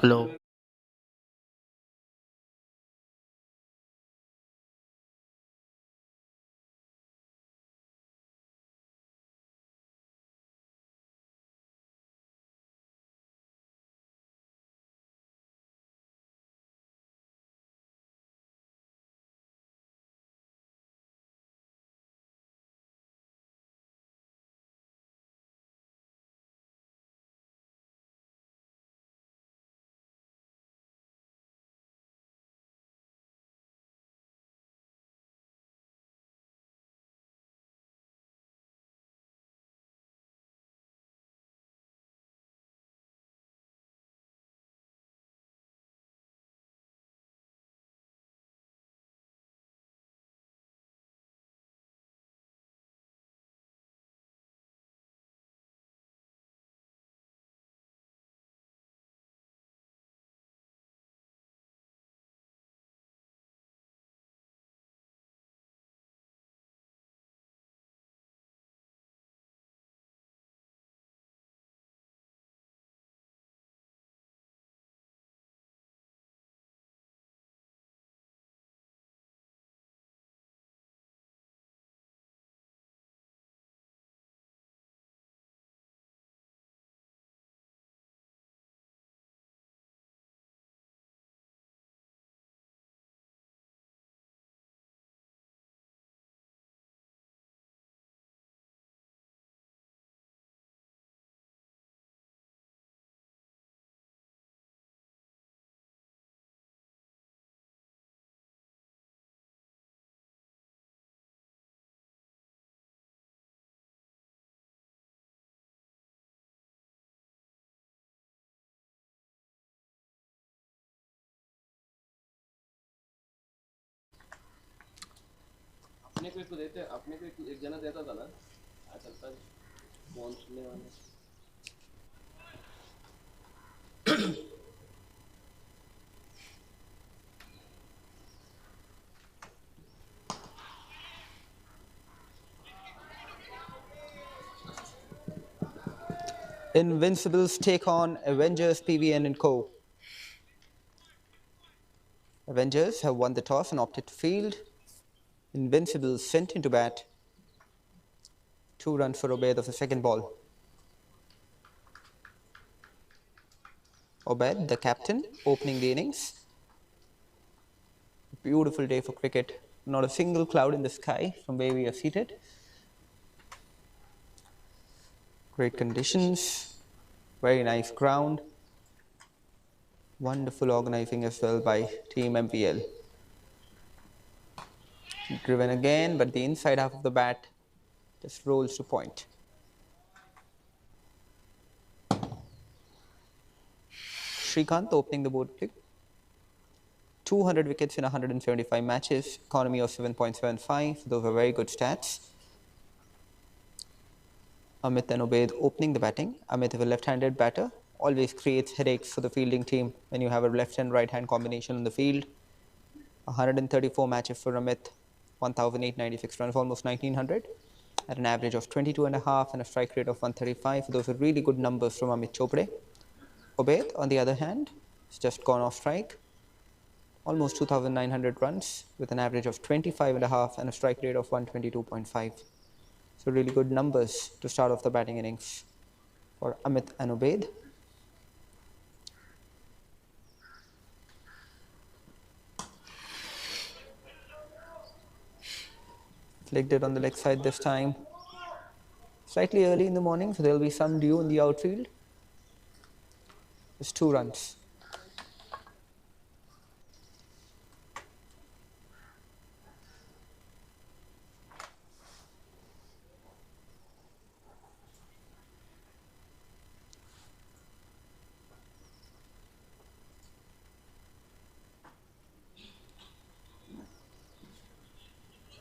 Hello. अपने को देते अपने को एक जना देता था ना आज चलता फोन सुनने वाले Invincibles take on Avengers, PVN and Co. Avengers have won the toss and opted to field. Invincibles sent into bat. 2 runs for Obaid of the second ball. Obaid, the captain, opening the innings. Beautiful day for cricket. Not a single cloud in the sky from where we are seated. Great conditions. Very nice ground. Wonderful organizing as well by Team MPL. Driven again, but the inside half of the bat just rolls to point. Srikanth opening the board pick. 200 wickets in 175 matches, economy of 7.75. Those are very good stats. Amit and Obaid opening the batting. Amit is a left-handed batter. Always creates headaches for the fielding team when you have a left and right-hand combination in the field. 134 matches for Amit, 1,896 runs, almost 1,900, at an average of 22.5 and a strike rate of 135. Those are really good numbers from Amit Chopre. Obaid, on the other hand, has just gone off strike. Almost 2,900 runs with an average of 25.5 and a strike rate of 122.5. So really good numbers to start off the batting innings for Amit and Obaid. Flicked it on the leg side this time. Slightly early in the morning, so there will be some dew in the outfield. Just 2 runs.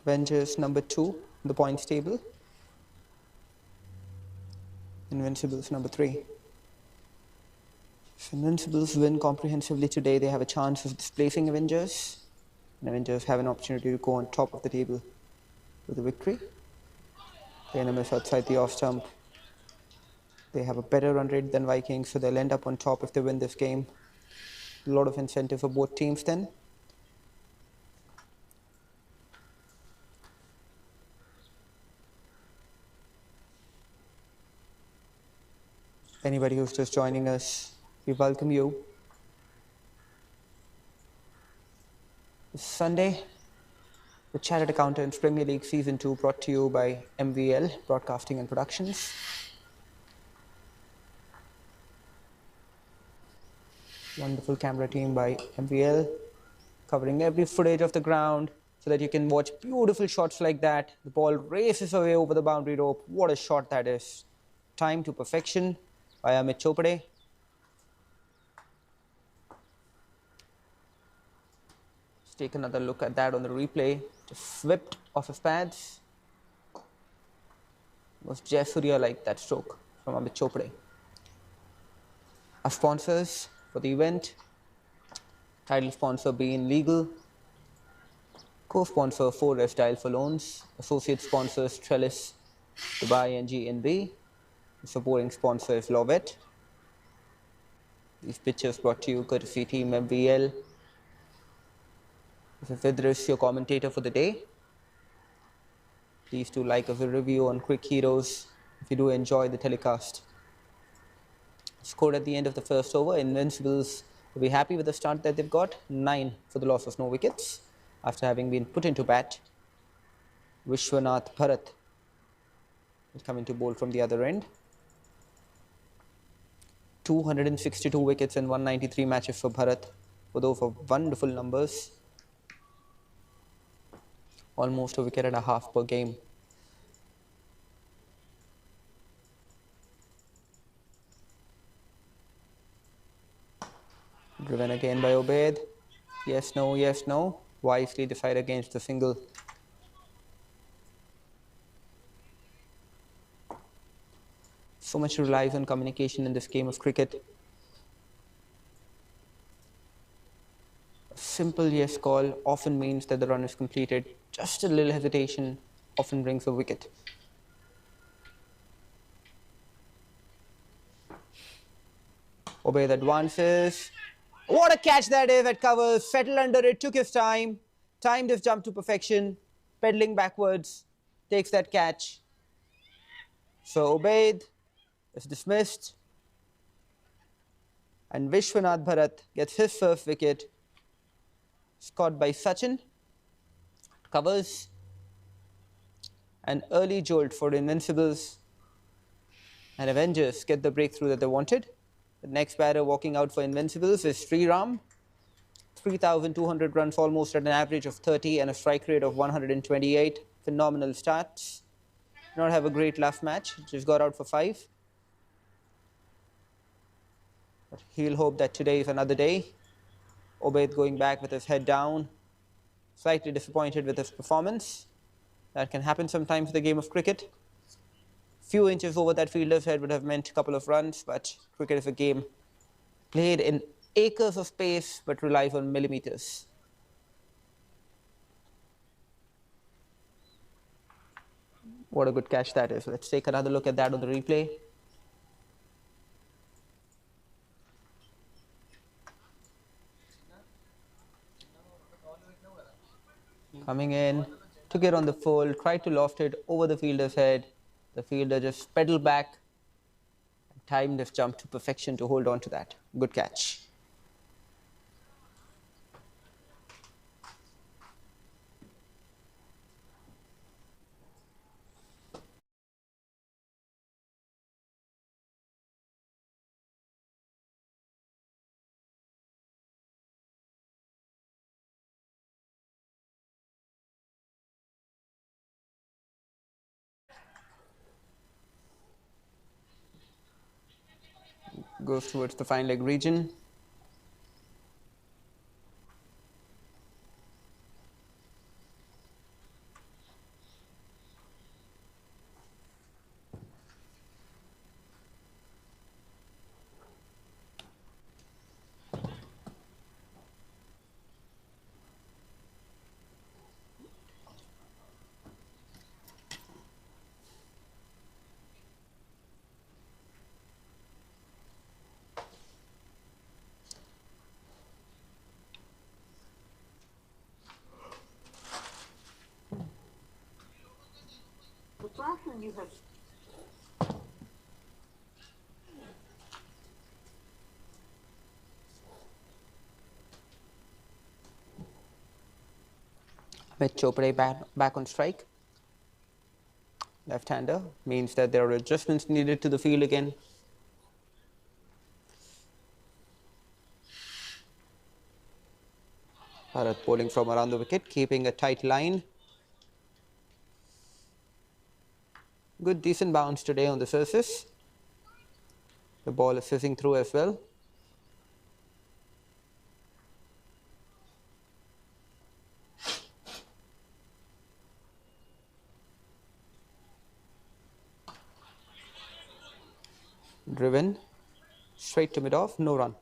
Avengers number 2, the points table. Invincibles number 3. If Invincibles win comprehensively today, they have a chance of displacing Avengers. and Avengers have an opportunity to go on top of the table with a victory. They're going to miss outside the off stump. They have a better run rate than Vikings, so they'll end up on top if they win this game. A lot of incentive for both teams then. Anybody who's just joining us, we welcome you. This Sunday, the Chartered Accountants Premier League Season 2 brought to you by MVL, Broadcasting and Productions. Wonderful camera team by MVL, covering every footage of the ground so that you can watch beautiful shots like that. The ball races away over the boundary rope. What a shot that is. Time to perfection by 𝗬𝗃𝗃𝗲. Let's take another look at that on the replay. Just whipped off his pads. Was 𝗀𝗃 like that stroke from 𝗬𝗃𝗃𝗲. Our sponsors for the event: title sponsor being Legal, co-sponsor 4𝗹𝗪 associate sponsors Trellis, Dubai and GNB. The supporting sponsor is 𝗨𝗏. These pictures brought to you courtesy team MVL. This is 𝗬𝗏, your commentator for the day. Please do like us a review on Quick Heroes if you do enjoy the telecast. Scored at the end of the first over, Invincibles will be happy with the start that they've got. 9 for the loss of no wickets after having been put into bat. 𝗏𝗏𝗃𝗏 will come into bowl from the other end. 262 wickets and 193 matches for Bharat. For those of wonderful numbers. Almost a wicket and a half per game. Driven again by Ubaid. Yes, no, yes, no. Wisely decide against the single. So much relies on communication in this game of cricket. A simple yes call often means that the run is completed. Just a little hesitation often brings a wicket. Ubaid advances. What a catch that is at covers. Settled under it, took his time. Timed his jump to perfection. Pedaling backwards. Takes that catch. So Ubaid is dismissed. And Vishwanath Bharat gets his first wicket. Scored by Sachin. Covers. An early jolt for Invincibles. And Avengers get the breakthrough that they wanted. The next batter walking out for Invincibles is Sriram. 3,200 runs almost at an average of 30 and a strike rate of 128. Phenomenal stats. Did not have a great last match. Just got out for 5. But he'll hope that today is another day. Ubaid going back with his head down. Slightly disappointed with his performance. That can happen sometimes in the game of cricket. Few inches over that fielder's head would have meant a couple of runs, but cricket is a game played in acres of space but relies on millimeters. What a good catch that is. Let's take another look at that on the replay. Coming in, took it on the full, tried to loft it over the fielder's head. The fielder just pedaled back and timed his jump to perfection to hold on to that. Good catch. Goes towards the fine leg region. With 𝗀𝗶𝗃𝗃 back on strike. Left-hander means that there are adjustments needed to the field again. Bharat bowling from around the wicket, keeping a tight line. Good decent bounce today on the surface. The ball is fizzing through as well. Driven straight to mid-off, no run.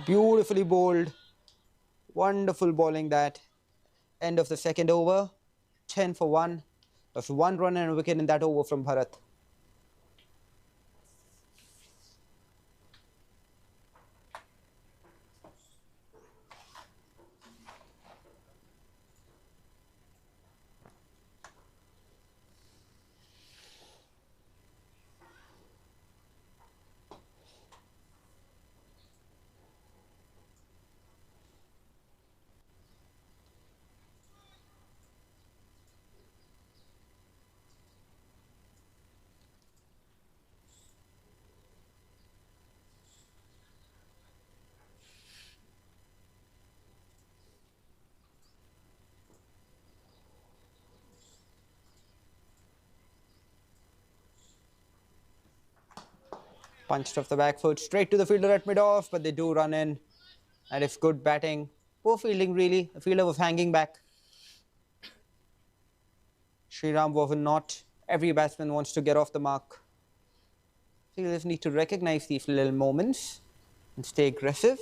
Beautifully bowled. Wonderful bowling that. End of the second over. 10 for 1. That's 1 run and a wicket in that over from Bharat. Punched off the back foot, straight to the fielder at mid-off, but they do run in. And it's good batting. Poor fielding really. The fielder was hanging back. Sriram was not. Every batsman wants to get off the mark. Fielders need to recognize these little moments and stay aggressive.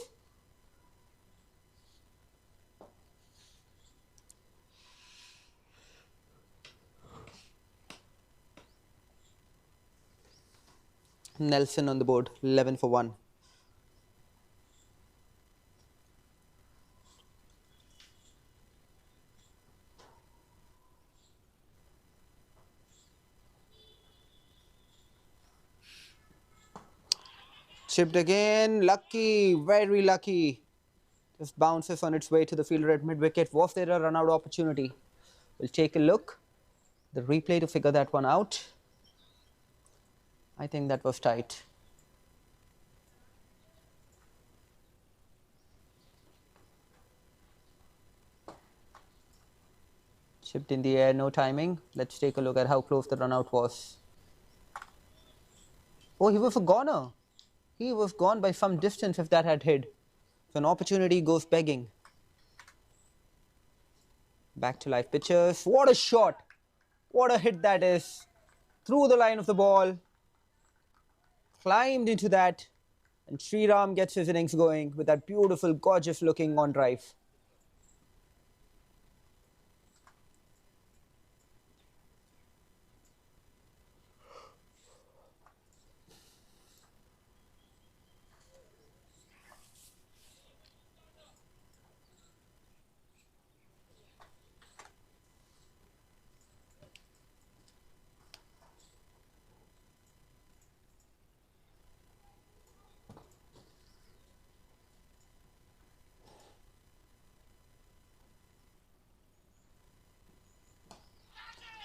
Nelson on the board, 11 for 1. Chipped again, lucky, very lucky. Just bounces on its way to the fielder at mid-wicket. Was there a run-out opportunity? We'll take a look. The replay to figure that one out. I think that was tight. Chipped in the air, no timing. Let's take a look at how close the run-out was. Oh, he was a goner. He was gone by some distance if that had hit. So an opportunity goes begging. Back to live pictures. What a shot. What a hit that is. Through the line of the ball. Climbed into that. And Sriram gets his innings going with that beautiful, gorgeous looking on drive.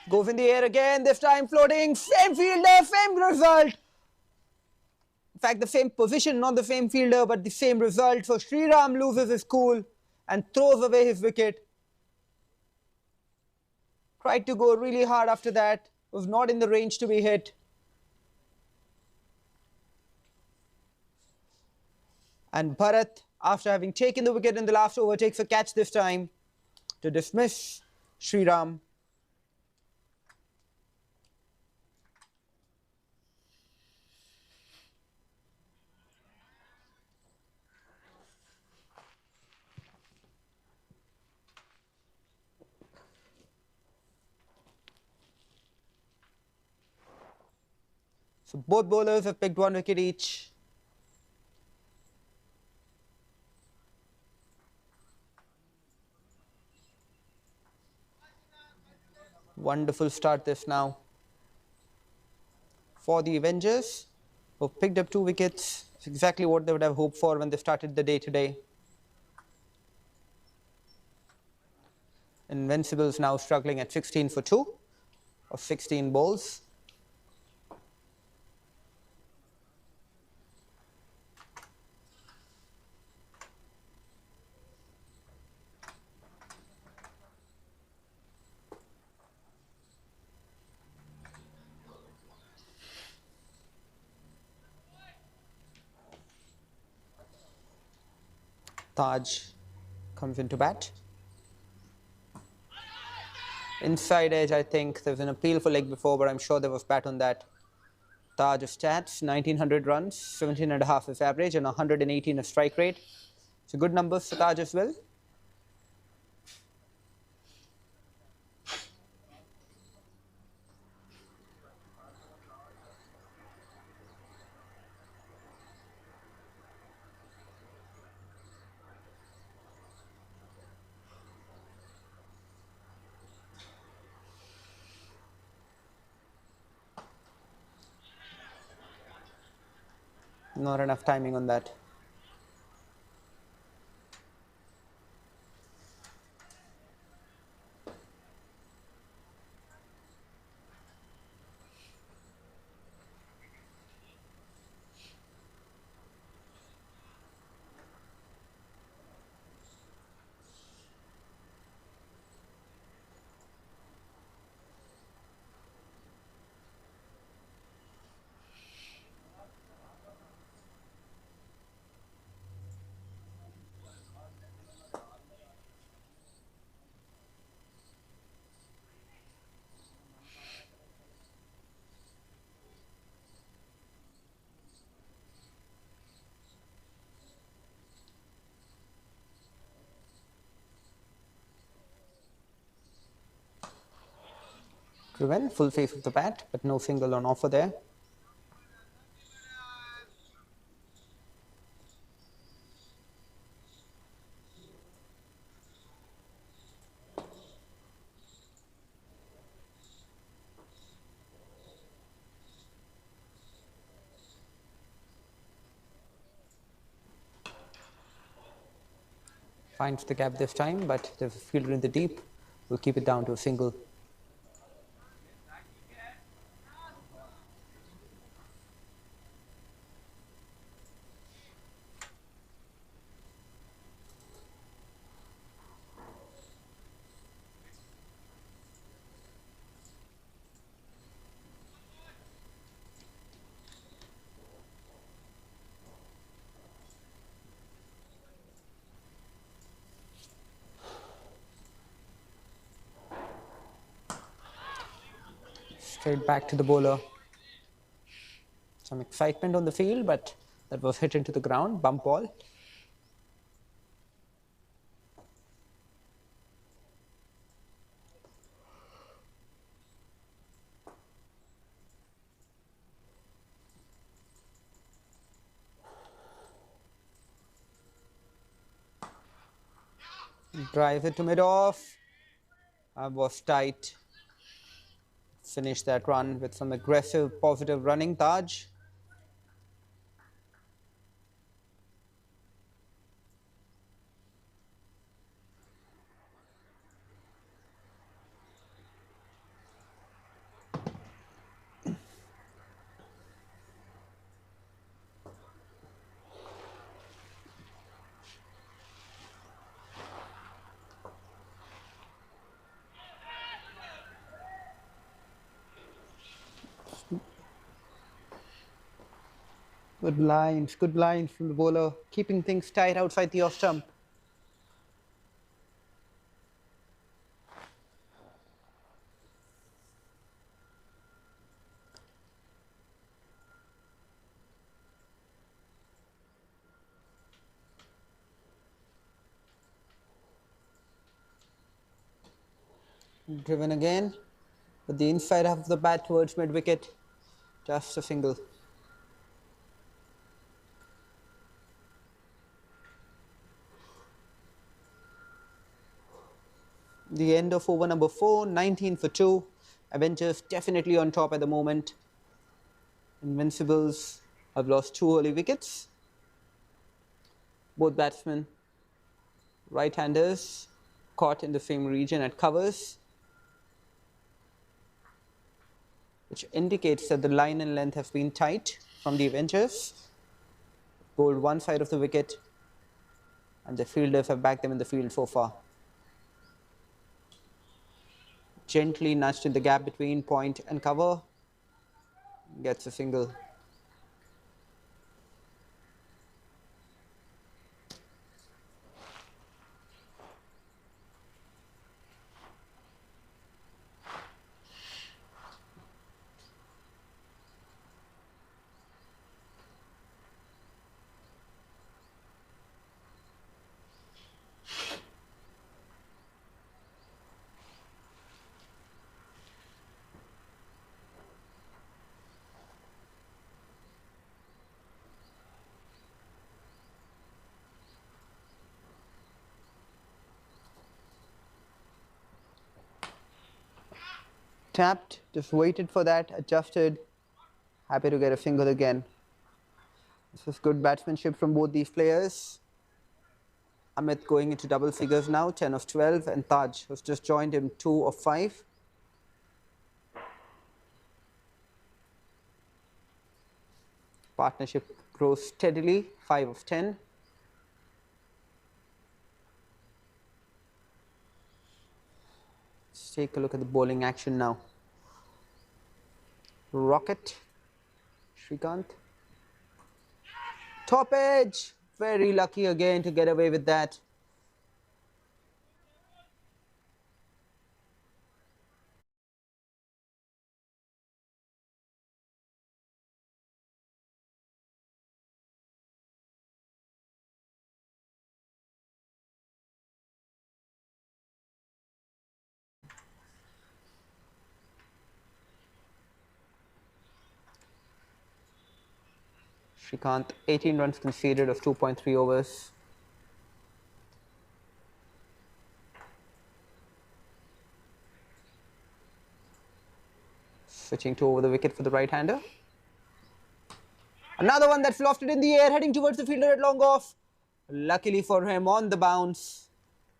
Goes in the air again, this time floating. Same fielder, same result. In fact, the same position, not the same fielder, but the same result. So Sriram loses his cool and throws away his wicket. Tried to go really hard after that. Was not in the range to be hit. And Bharat, after having taken the wicket in the last over, takes a catch this time to dismiss Sriram. So both bowlers have picked 1 wicket each. Wonderful start this now for the Avengers, who picked up 2 wickets. It's exactly what they would have hoped for when they started the day today. Invincibles now struggling at 16 for 2 of 16 balls. Taj comes into bat. Inside edge, I think there was an appeal for leg before, but I'm sure there was bat on that. Taj of stats, 1900 runs, 17.5 is average, and 118 is strike rate. So good numbers for Taj as well. Not enough timing on that. Driven, full face of the bat, but no single on offer there. Finds the gap this time, but there's a fielder in the deep. We'll keep it down to a single. Straight back to the bowler. Some excitement on the field, but that was hit into the ground, bump ball. Drives it to mid-off. Was tight. Finish that run with some aggressive, positive running. Taj. Good lines from the bowler, keeping things tight outside the off stump. Driven again, with the inside half of the bat towards mid-wicket, just a single. The end of over number 4, 19 for 2. Avengers definitely on top at the moment. Invincibles have lost 2 early wickets. Both batsmen, right-handers, caught in the same region at covers, which indicates that the line and length have been tight from the Avengers. Bowled one side of the wicket, and the fielders have backed them in the field so far. Gently nudged in the gap between point and cover, gets a single. Tapped, just waited for that, adjusted, happy to get a single again. This was good batsmanship from both these players. Amit going into double figures now, 10 of 12, and Taj, who's just joined him, 2 of 5. Partnership grows steadily, 5 of 10. Let's take a look at the bowling action now. Rocket, Srikanth. Top edge, very lucky again to get away with that. Srikanth, 18 runs conceded of 2.3 overs. Switching to over the wicket for the right-hander. Another one that's lofted in the air, heading towards the fielder at long off. Luckily for him, on the bounce.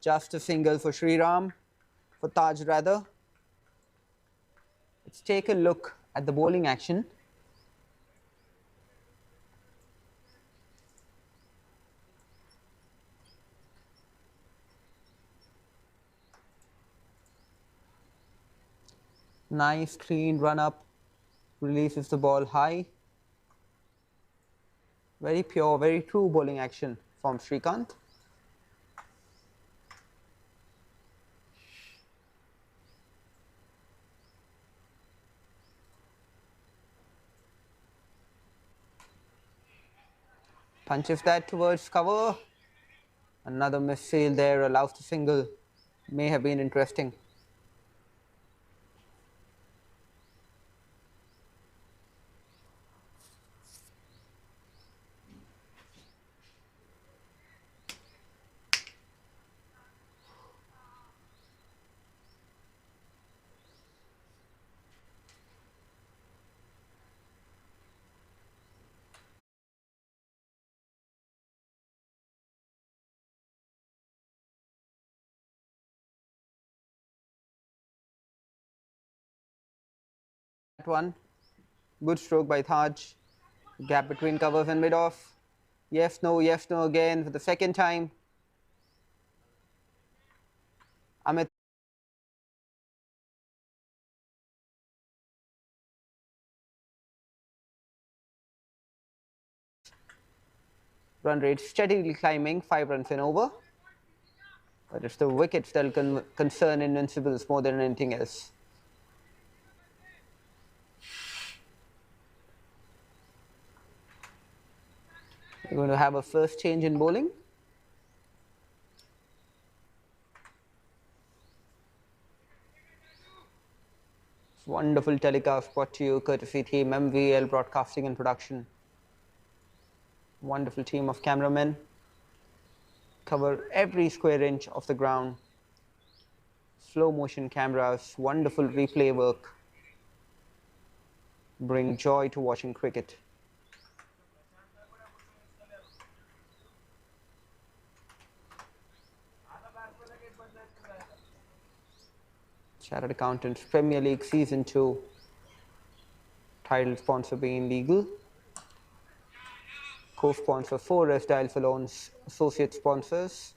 Just a single for for Taj rather. Let's take a look at the bowling action. Nice clean run up, releases the ball high. Very pure, very true bowling action from Srikanth. Punches that towards cover. Another misfield there, allows the single. May have been interesting. That one, good stroke by Taj. Gap between covers and mid-off. Yes, no again for the second time. Amit. Run rate steadily climbing, 5 runs and over. But it's the wickets that will concern Invincibles more than anything else. We're going to have a first change in bowling. Wonderful telecast brought to you courtesy team MVL Broadcasting and Production. Wonderful team of cameramen. Cover every square inch of the ground. slow motion cameras, wonderful replay work bring joy to watching cricket. Chartered Accountants Premier League Season 2, title sponsor being legal. Co-sponsor 4 as 𝗙𝗏𝗆 associate sponsors.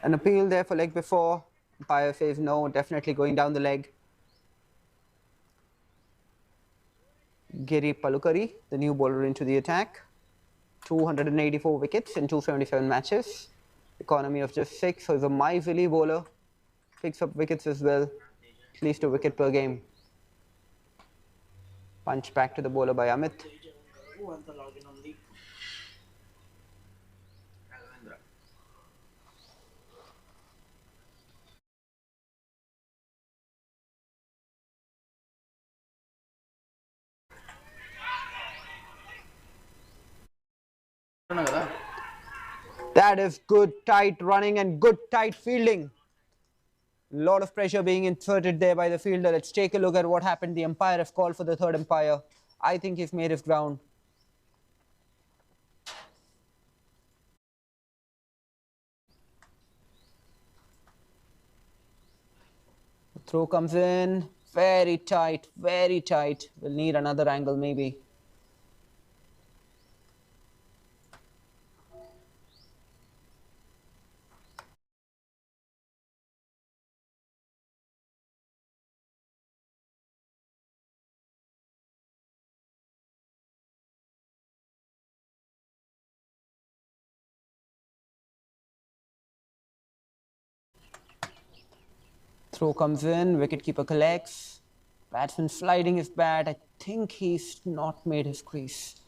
An appeal there for leg before. Umpire says no, definitely going down the leg. 𝗃𝗏𝗃𝗃, the new bowler into the attack. 284 wickets in 277 matches. Economy of just 6, so he's a miserly bowler. Picks up wickets as well, at least a wicket per game. Punch back to the bowler by Amit. That is good tight running and good tight fielding. A lot of pressure being inserted there by the fielder. Let's take a look at what happened. The umpire has called for the third umpire. I think he's made his ground. The throw comes in. Very tight, very tight. We'll need another angle maybe. Throw comes in, wicketkeeper collects. Batsman sliding his bat. I think he's not made his crease.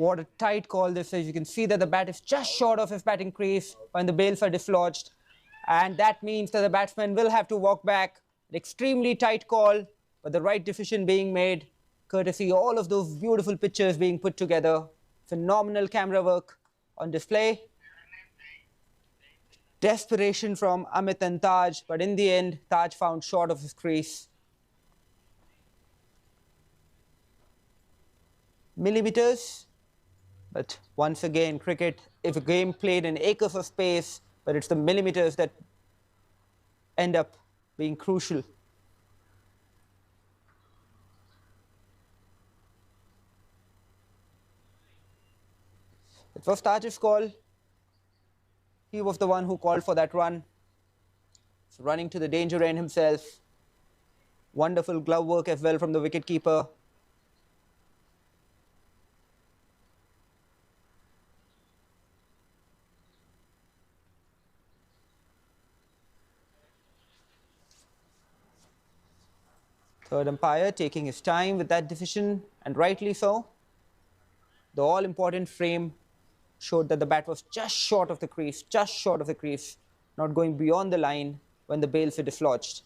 What a tight call this is. You can see that the bat is just short of his batting crease when the bails are dislodged. And that means that the batsman will have to walk back. An extremely tight call, but the right decision being made, courtesy all of those beautiful pictures being put together. Phenomenal camera work on display. Desperation from Amit and Taj, but in the end, Taj found short of his crease. Millimeters. But once again, cricket, if a game played in acres of space, but it's the millimeters that end up being crucial. It was Taj's call. He was the one who called for that run. So running to the danger end himself. Wonderful glove work as well from the wicketkeeper. Third umpire taking his time with that decision, and rightly so. The all-important frame showed that the bat was just short of the crease, not going beyond the line when the bails were dislodged.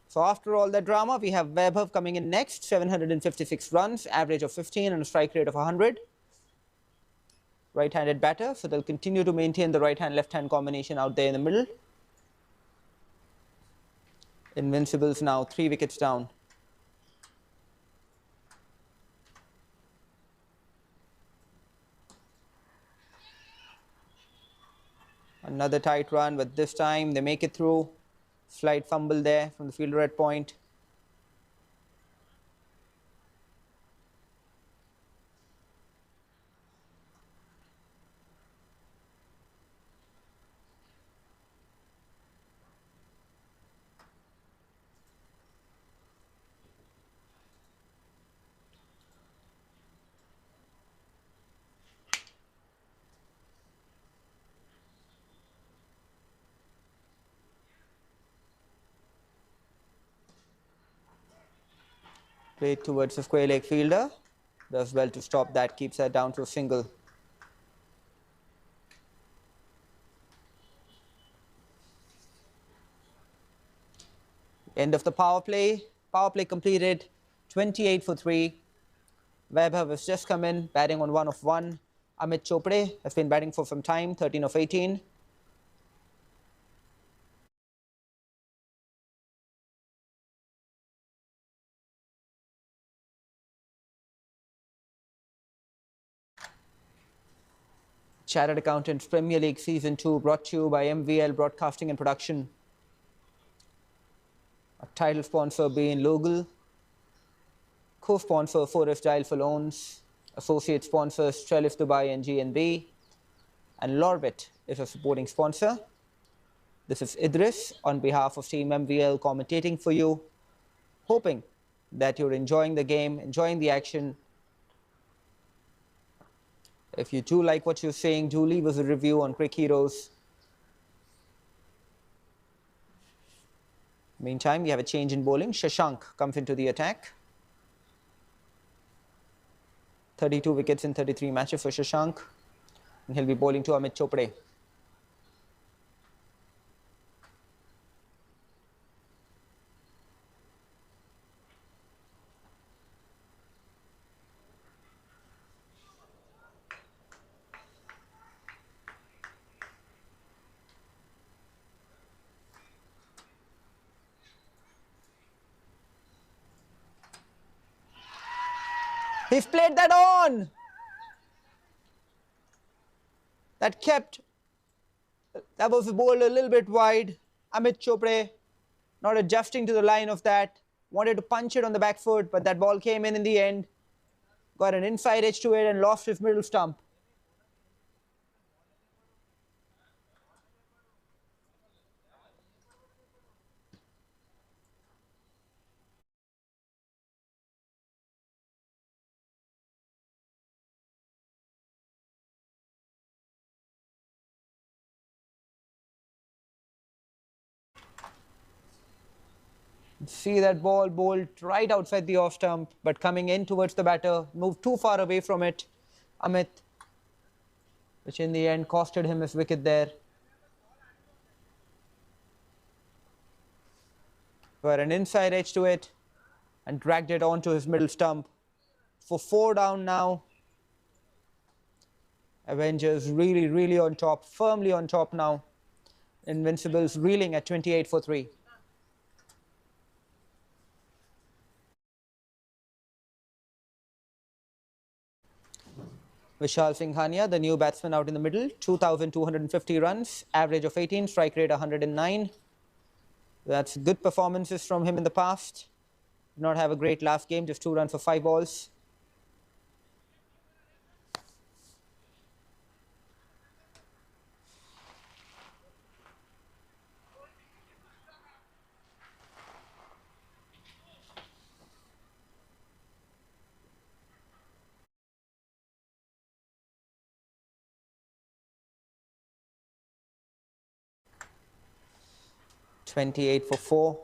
So after all that drama, we have Vaibhav coming in next, 756 runs, average of 15 and a strike rate of 100. Right-handed batter, so they'll continue to maintain the right-hand, left-hand combination out there in the middle. Invincibles now 3 wickets down. Another tight run, but this time they make it through. Slight fumble there from the fielder at point. Played towards the square leg fielder. Does well to stop that, keeps that down to a single. End of the power play. Power play completed. 28 for 3. Vaibhav has just come in, batting on 1 of 1. Amit Chopre has been batting for some time, 13 of 18. Chartered Accountants Premier League Season 2 brought to you by MVL Broadcasting and Production. A title sponsor being 𝘃𝗏, co-sponsor Forest Dial for Loans, associate sponsors Trellis Dubai and GNB, and 𝗀𝗏𝗏 is a supporting sponsor. This is Idris on behalf of Team MVL commentating for you, hoping that you're enjoying the game, enjoying the action. If you do like what you're seeing, do leave us a review on Crick Heroes. Meantime, we have a change in bowling. Shashank comes into the attack. 32 wickets in 33 matches for Shashank. And he'll be bowling to Amit Chopre. He's played that on. That was bowled a little bit wide. Amit Chopre not adjusting to the line of that. Wanted to punch it on the back foot, but that ball came in the end. Got an inside edge to it and lost his middle stump. See that ball bowled right outside the off stump, but coming in towards the batter, moved too far away from it. Amit, which in the end costed him his wicket there. Got an inside edge to it and dragged it onto his middle stump. For 4 down now. Avengers really on top, firmly on top now. Invincibles reeling at 28 for 3. 𝗁𝗃𝗃𝗲, the new batsman out in the middle, 2,250 runs, average of 18, strike rate 109. That's good performances from him in the past. Did not have a great last game, just 2 runs for 5 balls. $28 for 4.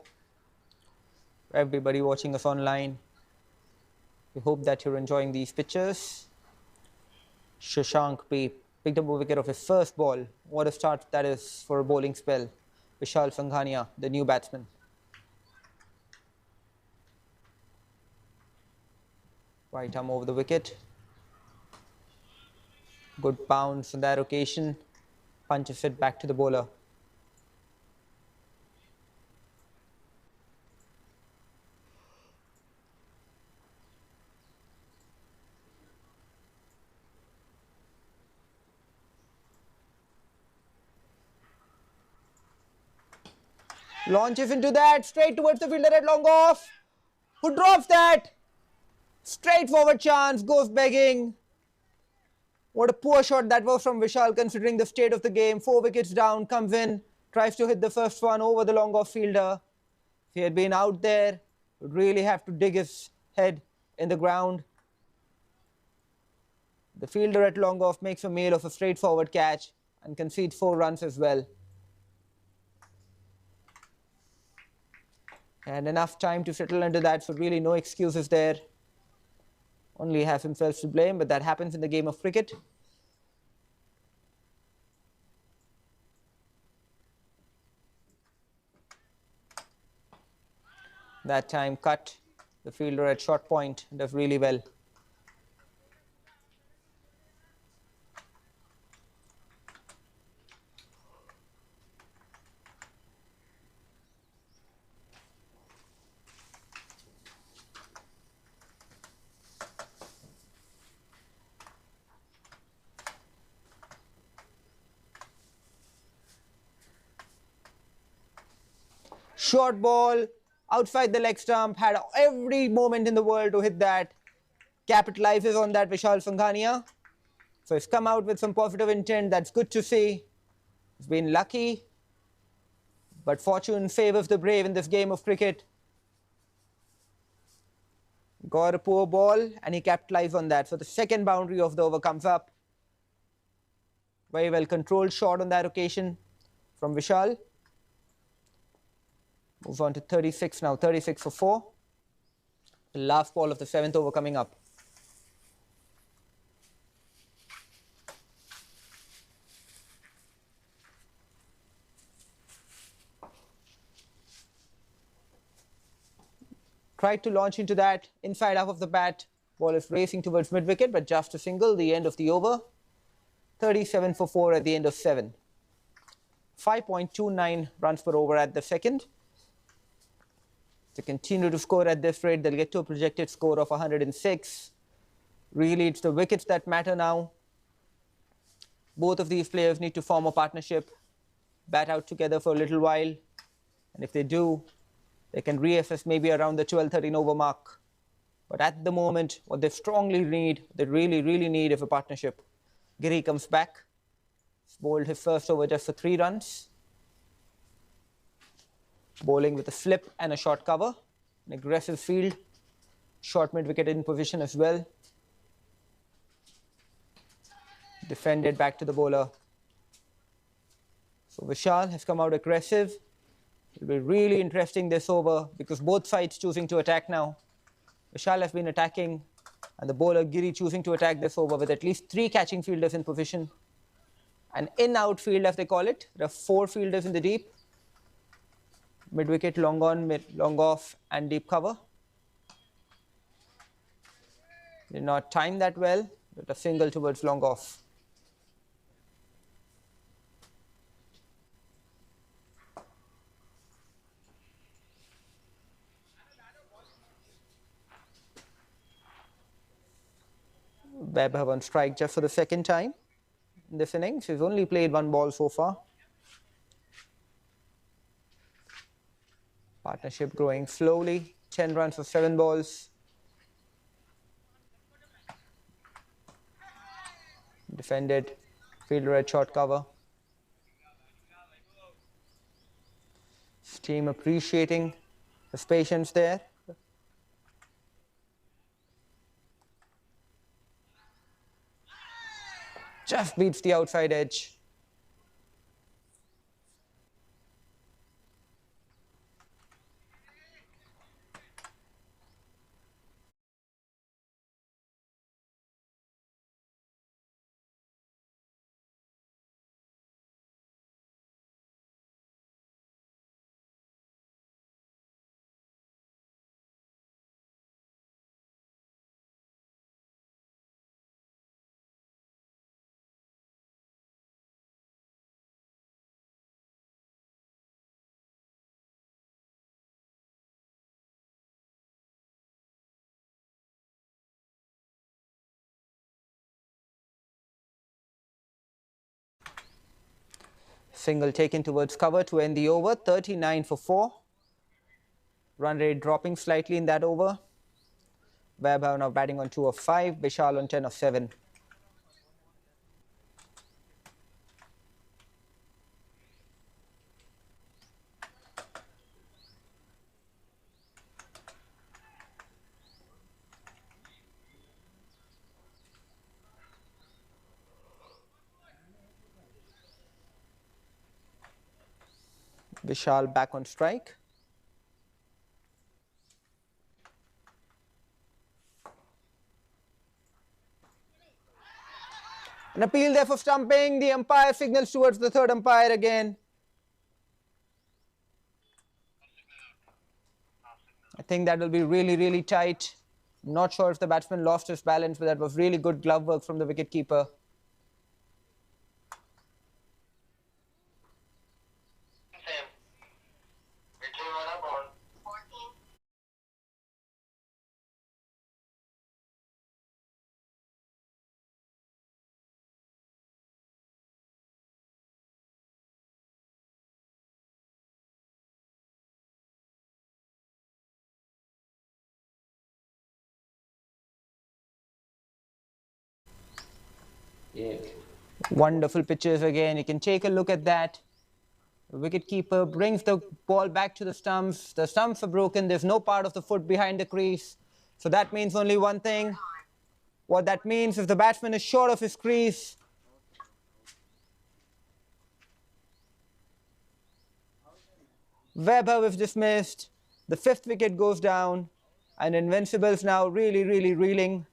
Everybody watching us online, we hope that you're enjoying these pictures. 𝗃𝗃𝗃𝗃 picked up a wicket of his first ball. What a start that is for a bowling spell. 𝗃𝗃𝗃𝗲, the new batsman. Right arm over the wicket. Good bounce on that occasion. Punches it back to the bowler. Launches into that, straight towards the fielder at long off, who drops that. Straightforward chance, goes begging. What a poor shot that was from Vishal considering the state of the game. 4 wickets down, comes in, tries to hit the first one over the long off fielder. If he had been out there, would really have to dig his head in the ground. The fielder at long off makes a meal of a straightforward catch and concedes 4 runs as well. And enough time to settle into that, so really no excuses there. Only has himself to blame, but that happens in the game of cricket. That time cut. The fielder at short point does really well. Short ball, outside the leg stump, had every moment in the world to hit that. Capitalizes on that 𝗃𝗃𝗃𝗃. So he's come out with some positive intent, that's good to see. He's been lucky, but fortune favors the brave in this game of cricket. Got a poor ball and he capitalized on that. So the second boundary of the over comes up. Very well controlled shot on that occasion from Vishal. Moves on to 36 now, 36 for 4. The last ball of the 7th over coming up. Tried to launch into that inside half of the bat. Ball is racing towards mid-wicket, but just a single, the end of the over. 37 for 4 at the end of 7. 5.29 runs per over at the second. To continue to score at this rate, they'll get to a projected score of 106. Really, it's the wickets that matter now. Both of these players need to form a partnership, bat out together for a little while. And if they do, they can reassess maybe around the 12-13 over mark. But at the moment, what they strongly need, they really need is a partnership. Giri comes back. He's bowled his first over just for 3 runs. Bowling with a slip and a short cover. An aggressive field. Short mid-wicket in position as well. Defended back to the bowler. So Vishal has come out aggressive. It'll be really interesting this over because both sides choosing to attack now. Vishal has been attacking And the bowler Giri choosing to attack this over with at least 3 catching fielders in position. An in-outfield, as they call it. There are 4 fielders in the deep. Mid-wicket, long on, long off, and deep cover. Did not time that well, but a single towards long off. 𝗵�la𝗡 on strike just for the second time in this innings. He's only played 1 ball so far. Partnership growing slowly. 10 runs for 7 balls. Defended. Fielder at short cover. Team appreciating his patience there. Just beats the outside edge. Single taken towards cover to end the over. 39 for 4. Run rate dropping slightly in that over. 𝗵𝗏 now batting on 2 of 5. Vishal on 10 of 7. Vishal back on strike. An appeal there for stumping. The umpire signals towards the third umpire again. I think that will be really, really tight. I'm not sure if the batsman lost his balance, but that was really good glove work from the wicketkeeper. Yeah. Wonderful pitches again. You can take a look at that. The wicketkeeper brings the ball back to the stumps. The stumps are broken. There's no part of the foot behind the crease. So that means only one thing. What that means, if the batsman is short of his crease, 𝗵𝗏 is dismissed. The 5th wicket goes down. And Invincibles now really, really reeling.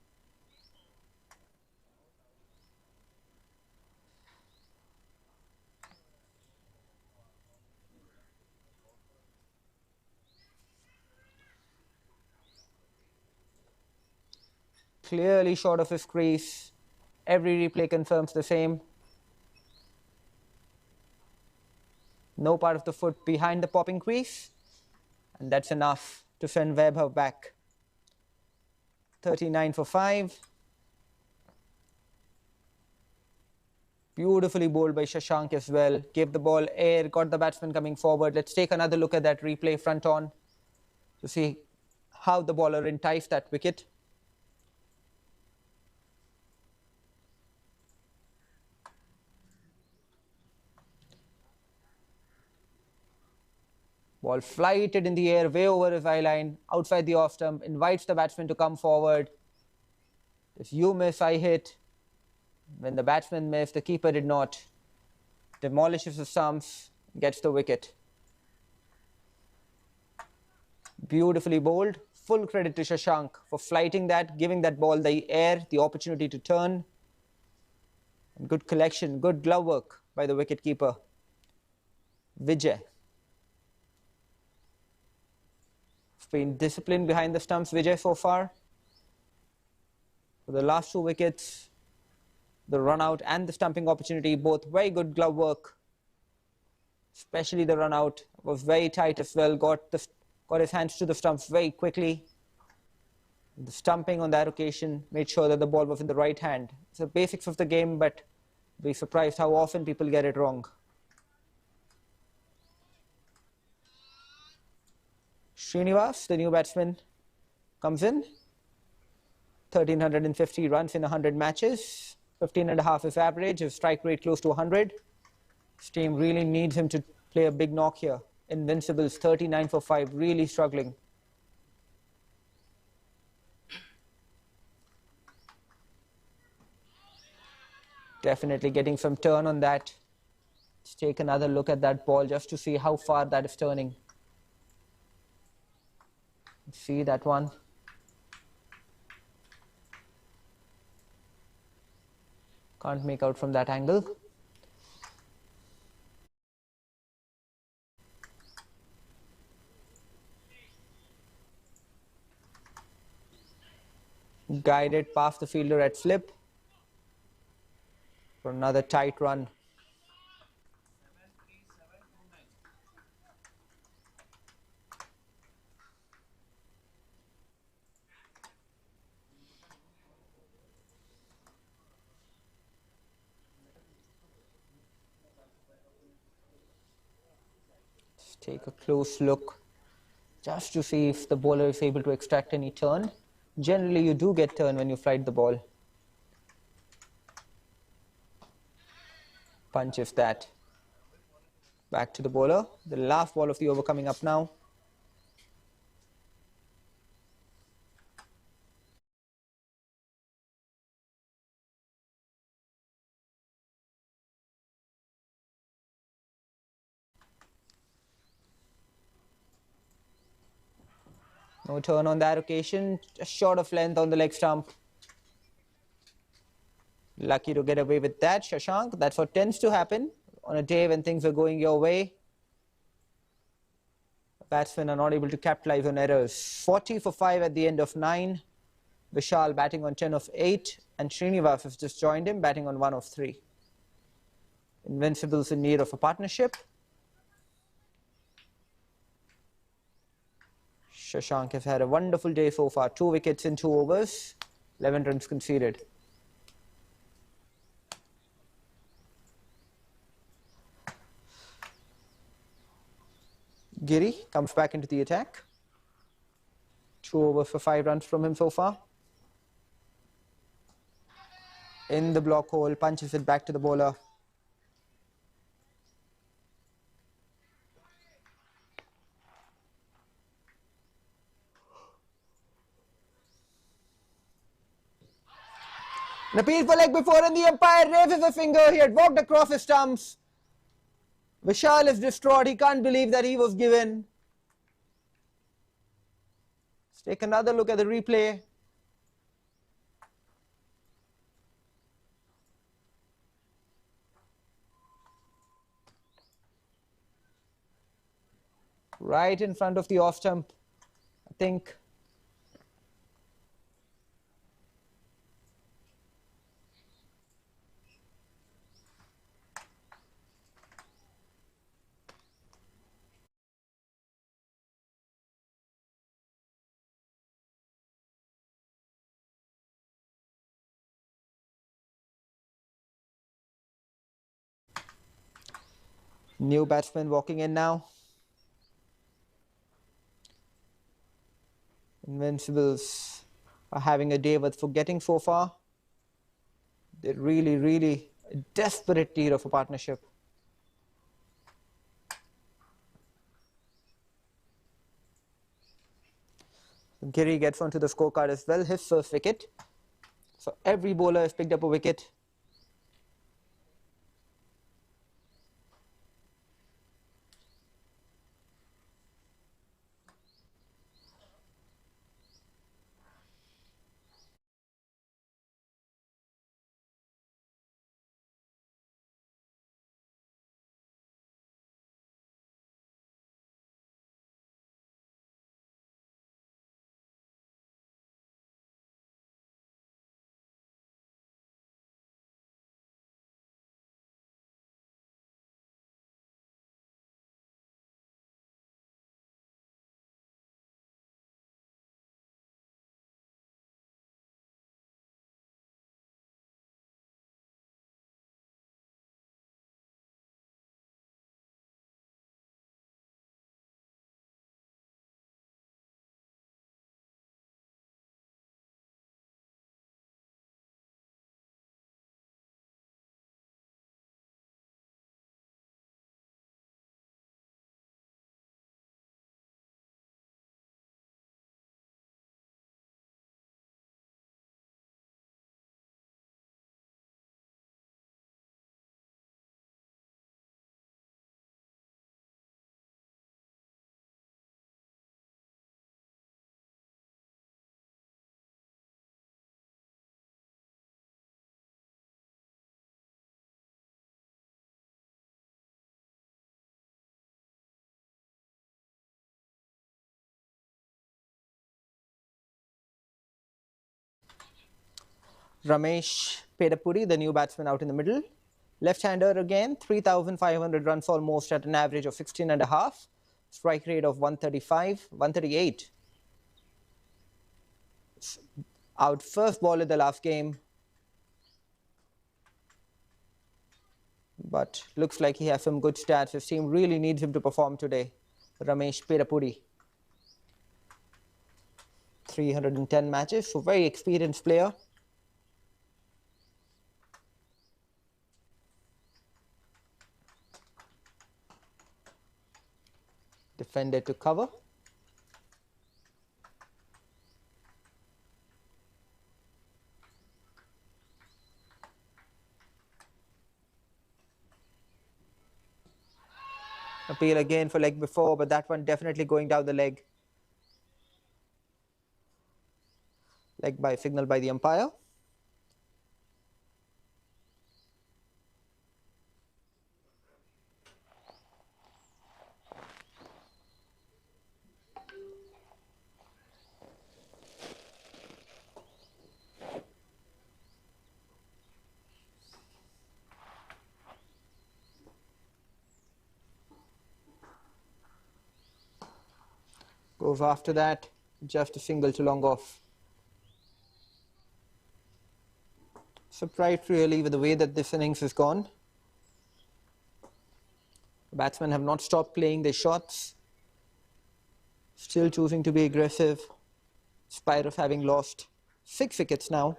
Clearly short of his crease. Every replay confirms the same. No part of the foot behind the popping crease. And that's enough to send 𝗵𝗏 back. 39 for 5. Beautifully bowled by Shashank as well. Gave the ball air, got the batsman coming forward. Let's take another look at that replay front on to see how the bowler enticed that wicket. Ball flighted in the air, way over his eye line, outside the off stump, invites the batsman to come forward. If you miss, I hit. When the batsman missed, the keeper did not. Demolishes the stumps, gets the wicket. Beautifully bowled. full credit to Shashank for flighting that, giving that ball the air, the opportunity to turn. And good collection, good glove work by the wicketkeeper, Vijay. Been disciplined behind the stumps, Vijay, so far. For the last 2 wickets, the run out and the stumping opportunity, both very good glove work. Especially the run out was very tight as well, got his hands to the stumps very quickly. The stumping on that occasion made sure that the ball was in the right hand. It's the basics of the game, but be surprised how often people get it wrong. Srinivas, the new batsman, comes in. 1,350 runs in 100 matches. 15.5 his average, his strike rate close to 100. This team really needs him to play a big knock here. Invincibles 39 for 5, really struggling. Definitely getting some turn on that. Let's take another look at that ball just to see how far that is turning. See that one. Can't make out from that angle. Guided past the fielder at flip for another tight run. Let's take a close look just to see if the bowler is able to extract any turn. Generally, you do get turn when you flight the ball. Punches that. Back to the bowler. The last ball of the over coming up now. No turn on that occasion, just short of length on the leg stump. Lucky to get away with that, Shashank. That's what tends to happen on a day when things are going your way. Batsmen are not able to capitalize on errors. 40 for 5 at the end of 9. Vishal batting on 10 of 8. And Srinivas has just joined him, batting on 1 of 3. Invincibles in need of a partnership. Shashank has had a wonderful day so far. 2 wickets in 2 overs, 11 runs conceded. Giri comes back into the attack. 2 overs for 5 runs from him so far. In the block hole, punches it back to the bowler. An appeal for leg before, and the umpire raises a finger. He had walked across his stumps. Vishal is distraught. He can't believe that he was given. Let's take another look at the replay. Right in front of the off stump, I think. New batsman walking in now. Invincibles are having a day worth forgetting so far. They're really, really a desperate need of a partnership. Giri gets onto the scorecard as well, his first wicket. So every bowler has picked up a wicket. 𝗹𝗃𝗃𝗃, the new batsman out in the middle. Left-hander again, 3,500 runs almost at an average of 16.5. Strike rate of 135, 138. Out first ball in the last game. But looks like he has some good stats. His team really needs him to perform today. 𝗹𝗃𝗃𝗃. 310 matches, so very experienced player. Defender to cover. Appeal again for leg before, but that one definitely going down the leg. Leg by signal by the umpire. Goes after that, just a single to long off. Surprised really with the way that this innings has gone. The batsmen have not stopped playing their shots. Still choosing to be aggressive, in spite of having lost 6 wickets now.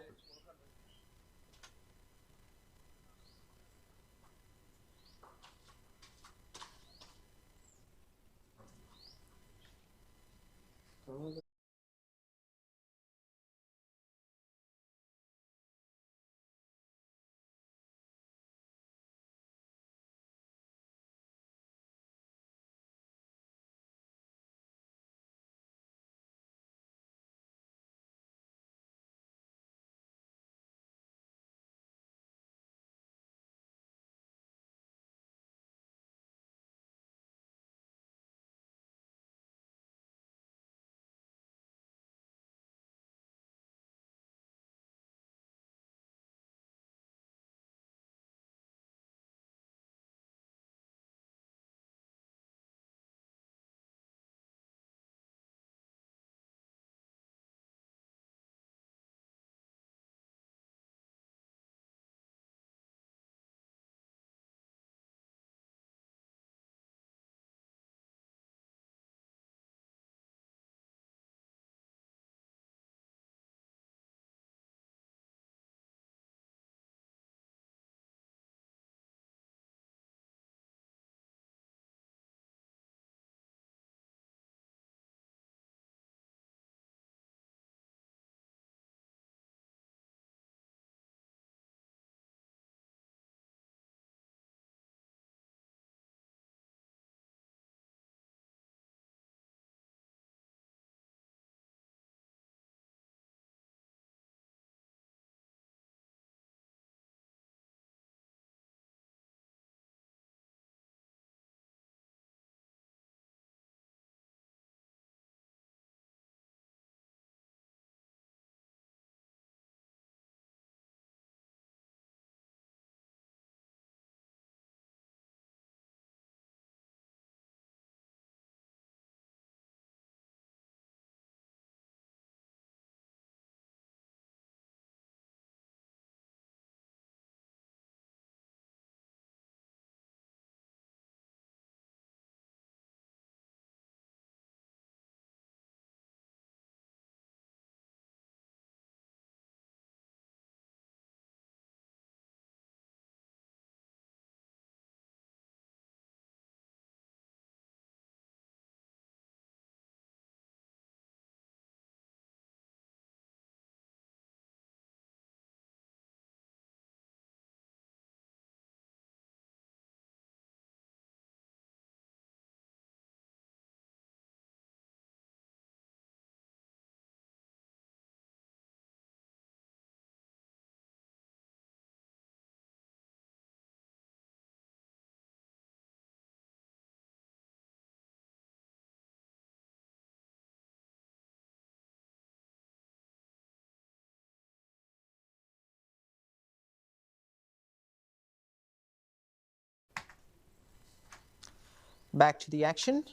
Back to the action.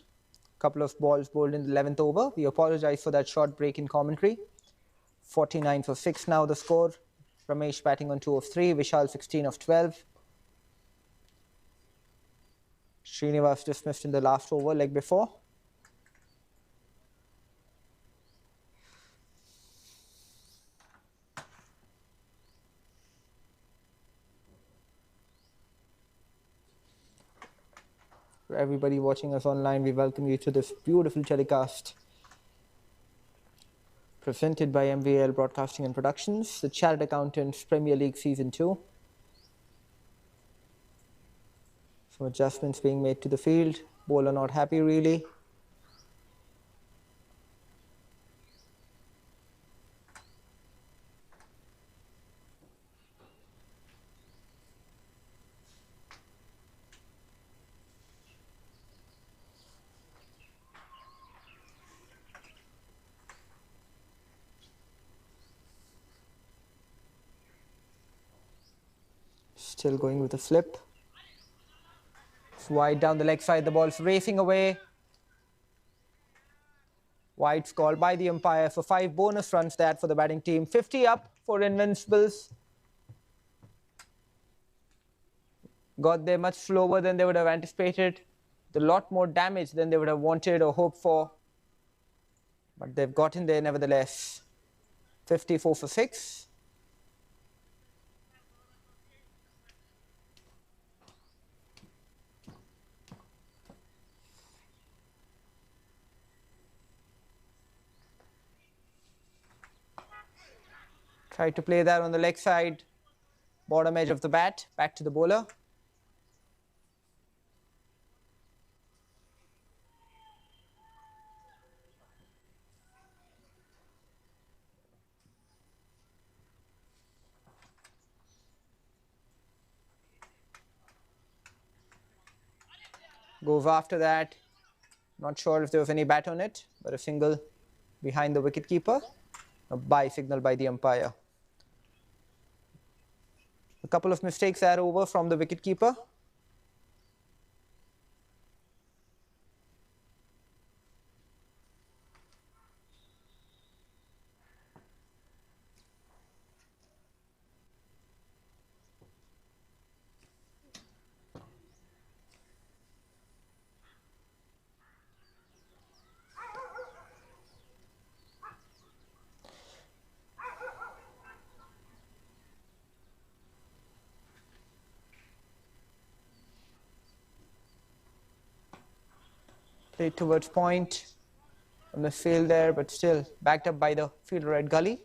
Couple of balls bowled in the 11th over. We apologize for that short break in commentary. 49 for 6 now the score. Ramesh batting on 2 of 3. Vishal 16 of 12. Srinivas dismissed in the last over, leg before. For everybody watching us online, we welcome you to this beautiful telecast presented by MVL Broadcasting and Productions, the Chartered Accountants Premier League Season 2. Some adjustments being made to the field. Bowler not happy really. Still going with a flip. It's wide down the leg side, the ball's racing away. Wide's called by the umpire for 5 bonus runs that for the batting team. 50 up for Invincibles. Got there much slower than they would have anticipated. A lot more damage than they would have wanted or hoped for. But they've gotten there nevertheless. 54 for 6. Tried to play that on the leg side, bottom edge of the bat, back to the bowler. Goes after that. Not sure if there was any bat on it, but a single behind the wicketkeeper. A bye signal by the umpire. A couple of mistakes are over from the wicketkeeper. Played towards point. A misfield there, but still backed up by the fielder at gully.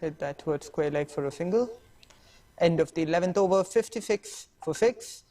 Hit that towards square leg for a single. End of the 11th over, 56 for 6.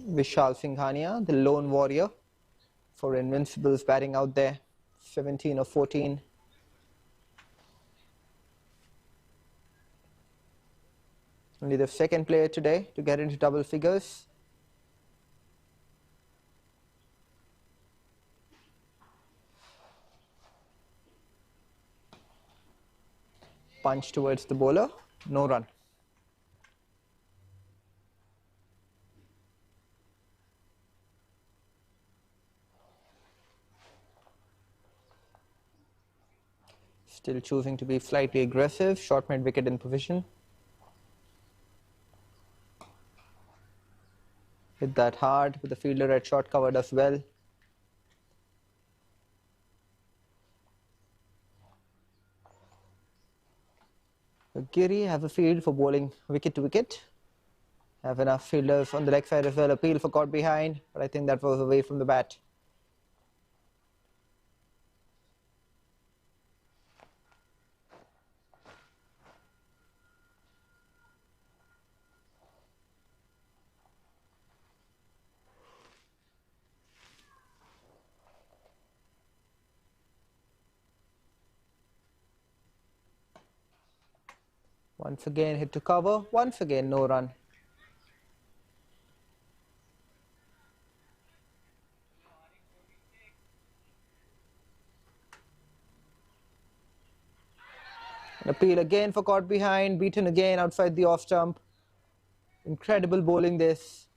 Vishal Singhania, the lone warrior for Invincibles, batting out there, 17 of 14. Only the second player today to get into double figures. Punch towards the bowler, no run. Still choosing to be slightly aggressive. Short mid-wicket in position. Hit that hard, but the fielder at short cover does well. 𝗃𝗃𝗃𝗃 have a field for bowling wicket to wicket. Have enough fielders on the leg side as well. Appeal for caught behind, but I think that was away from the bat. Once again hit to cover. Once again no run. An appeal again for caught behind, beaten again outside the off stump. Incredible bowling this.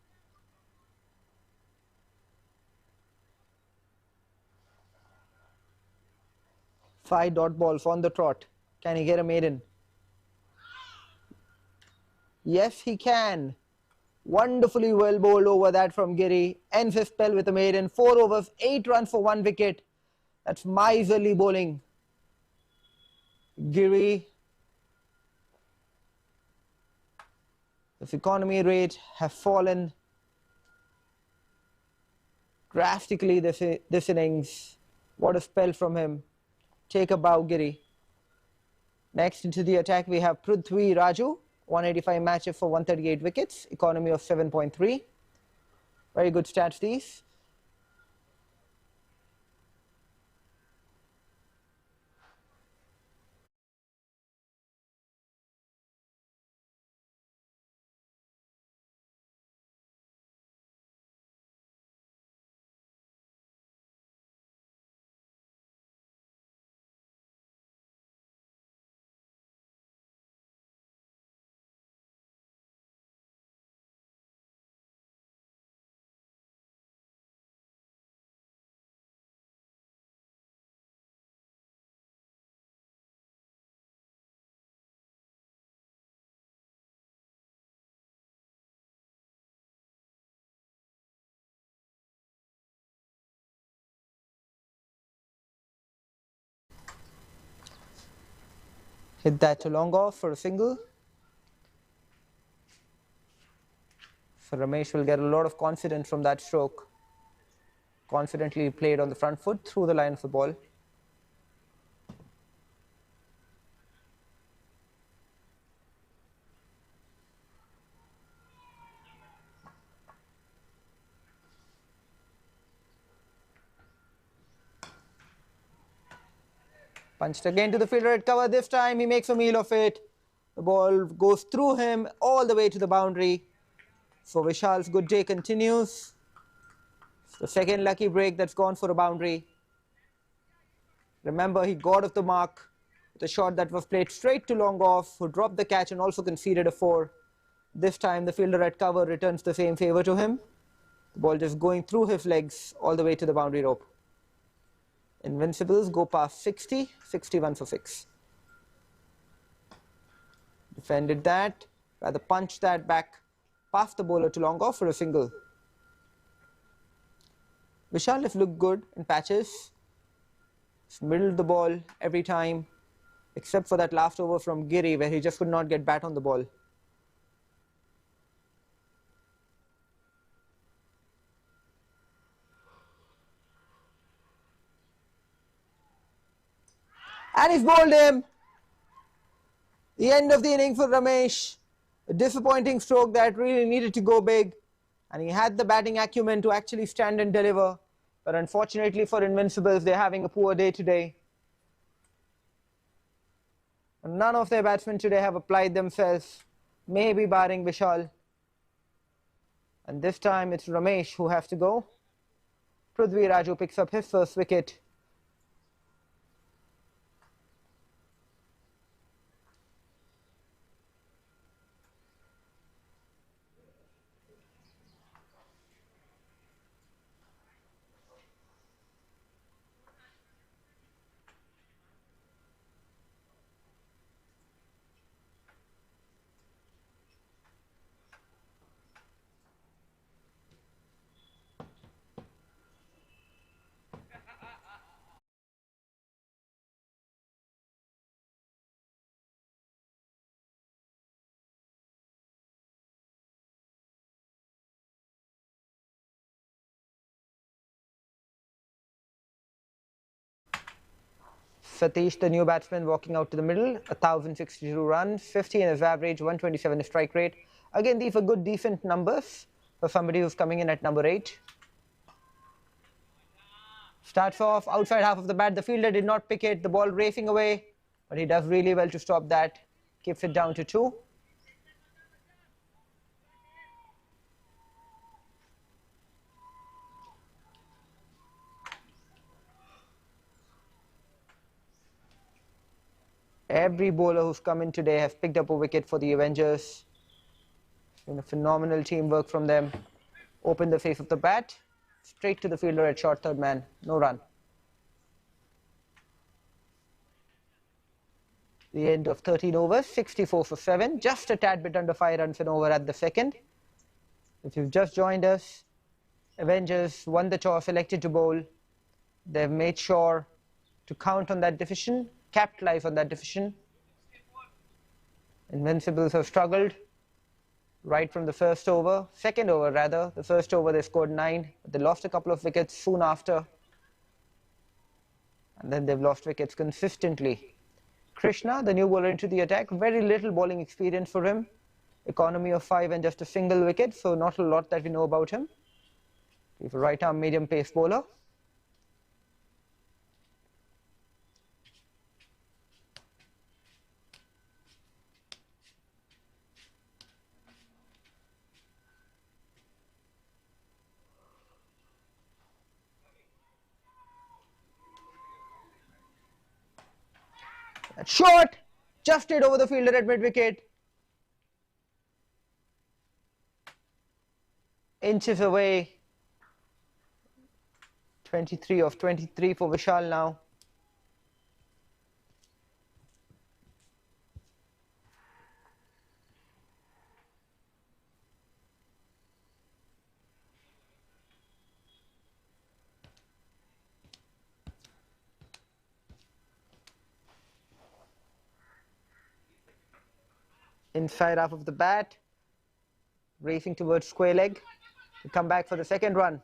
Five dot balls on the trot. Can he get a maiden? Yes, he can. Wonderfully well bowled over that from Giri. Ends his spell with a maiden. 4 overs, 8 runs for 1 wicket. That's miserly bowling. Giri. His economy rate has fallen drastically this innings. What a spell from him. 𝗃𝗶𝗃𝗏 Giri. Next into the attack we have 𝗃𝗏𝗃𝗏, 185 matches for 138 wickets, economy of 7.3. Very good stats these. Hit that to long off for a single. So Ramesh will get a lot of confidence from that stroke. Confidently played on the front foot through the line of the ball. Punched again to the fielder at cover. This time he makes a meal of it. The ball goes through him all the way to the boundary. So Vishal's good day continues. It's the second lucky break that's gone for a boundary. Remember, he got off the mark with a shot that was played straight to long off, who dropped the catch and also conceded a 4. This time the fielder at cover returns the same favour to him. The ball just going through his legs all the way to the boundary rope. Invincibles go past 60, 61 for 6. Defended that, rather punched that back past the bowler to long off for a single. Vishal has looked good in patches. He's middled the ball every time, except for that last over from Giri where he just could not get bat on the ball. And he's bowled him. The end of the inning for Ramesh. A disappointing stroke that really needed to go big. And he had the batting acumen to actually stand and deliver. But unfortunately for Invincibles, they're having a poor day today. And none of their batsmen today have applied themselves, maybe barring Vishal. And this time it's Ramesh who has to go. 𝗃𝗏𝗃𝗏 picks up his first wicket. Satish, the new batsman, walking out to the middle, 1,062 runs, 50 in his average, 127 his strike rate. Again, these are good, decent numbers for somebody who's coming in at number 8. Starts off outside half of the bat. The fielder did not pick it. The ball racing away, but he does really well to stop that. Keeps it down to 2. Every bowler who's come in today has picked up a wicket for the Avengers. It's been a phenomenal teamwork from them. Open the face of the bat. Straight to the fielder at short third man. No run. The end of 13 overs, 64 for 7. Just a tad bit under 5 runs an over at the second. If you've just joined us, Avengers won the toss, elected to bowl. They've made sure to count on that decision, capitalize on that decision. Invincibles have struggled right from the first over, second over rather. The first over they scored 9, but they lost a couple of wickets soon after. And then they've lost wickets consistently. Krishna, the new bowler into the attack, very little bowling experience for him. Economy of 5 and just a single wicket, so not a lot that we know about him. He's a right-arm medium pace bowler. Short, just it over the fielder at mid-wicket. Inches away. 23 of 23 for Vishal now. Inside half of the bat, racing towards square leg. To come back for the second run.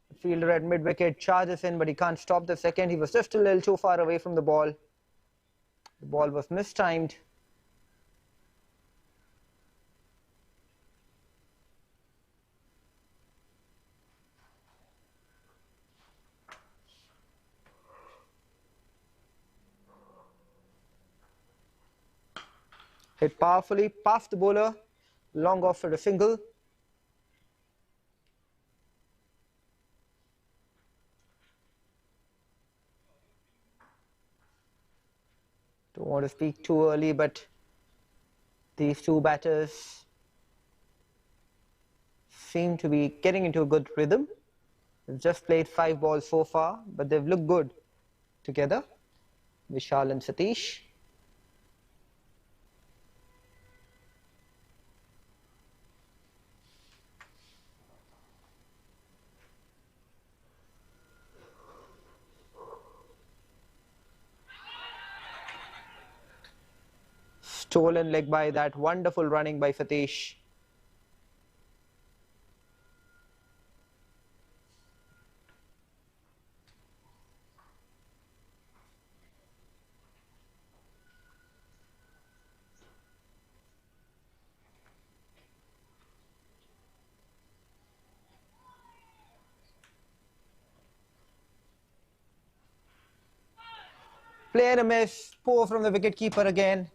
The fielder at mid-wicket charges in, but he can't stop the second. He was just a little too far away from the ball. The ball was mistimed. Hit powerfully, past the bowler, long off for a single. Don't want to speak too early, but these two batters seem to be getting into a good rhythm. They've just played 5 balls so far, but they've looked good together, Vishal and Satish. Stolen leg by that, wonderful running by Satish. Play and a miss, poor from the wicketkeeper again.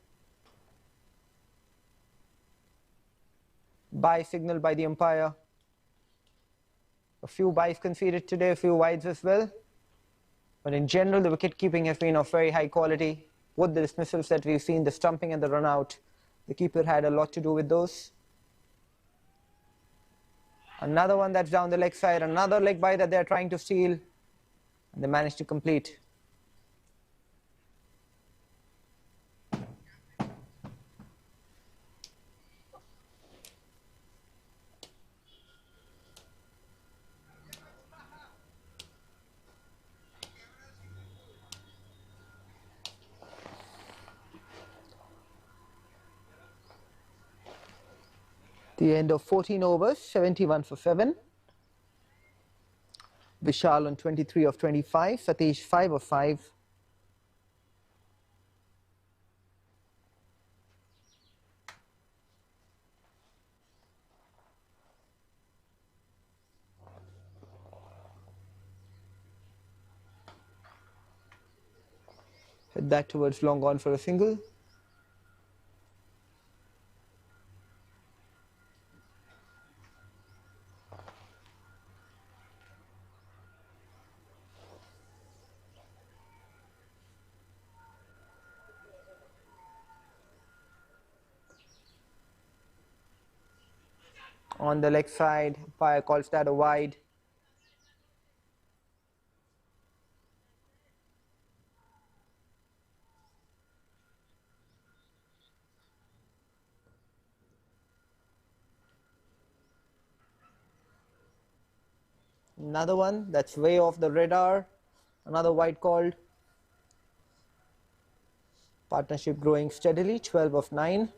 Bye signal by the umpire. A few byes conceded today, a few wides as well. But in general, the wicket keeping has been of very high quality. Both the dismissals that we've seen, the stumping and the run out, the keeper had a lot to do with those. Another one that's down the leg side, another leg bye that they're trying to steal, and they managed to complete. The end of 14 overs, 71 for 7. Vishal on 23 of 25, Satish 5 of 5. Hit that towards long on for a single. On the leg side, umpire calls that a wide. Another one that's way off the radar. Another wide called. Partnership growing steadily, 12 of 9.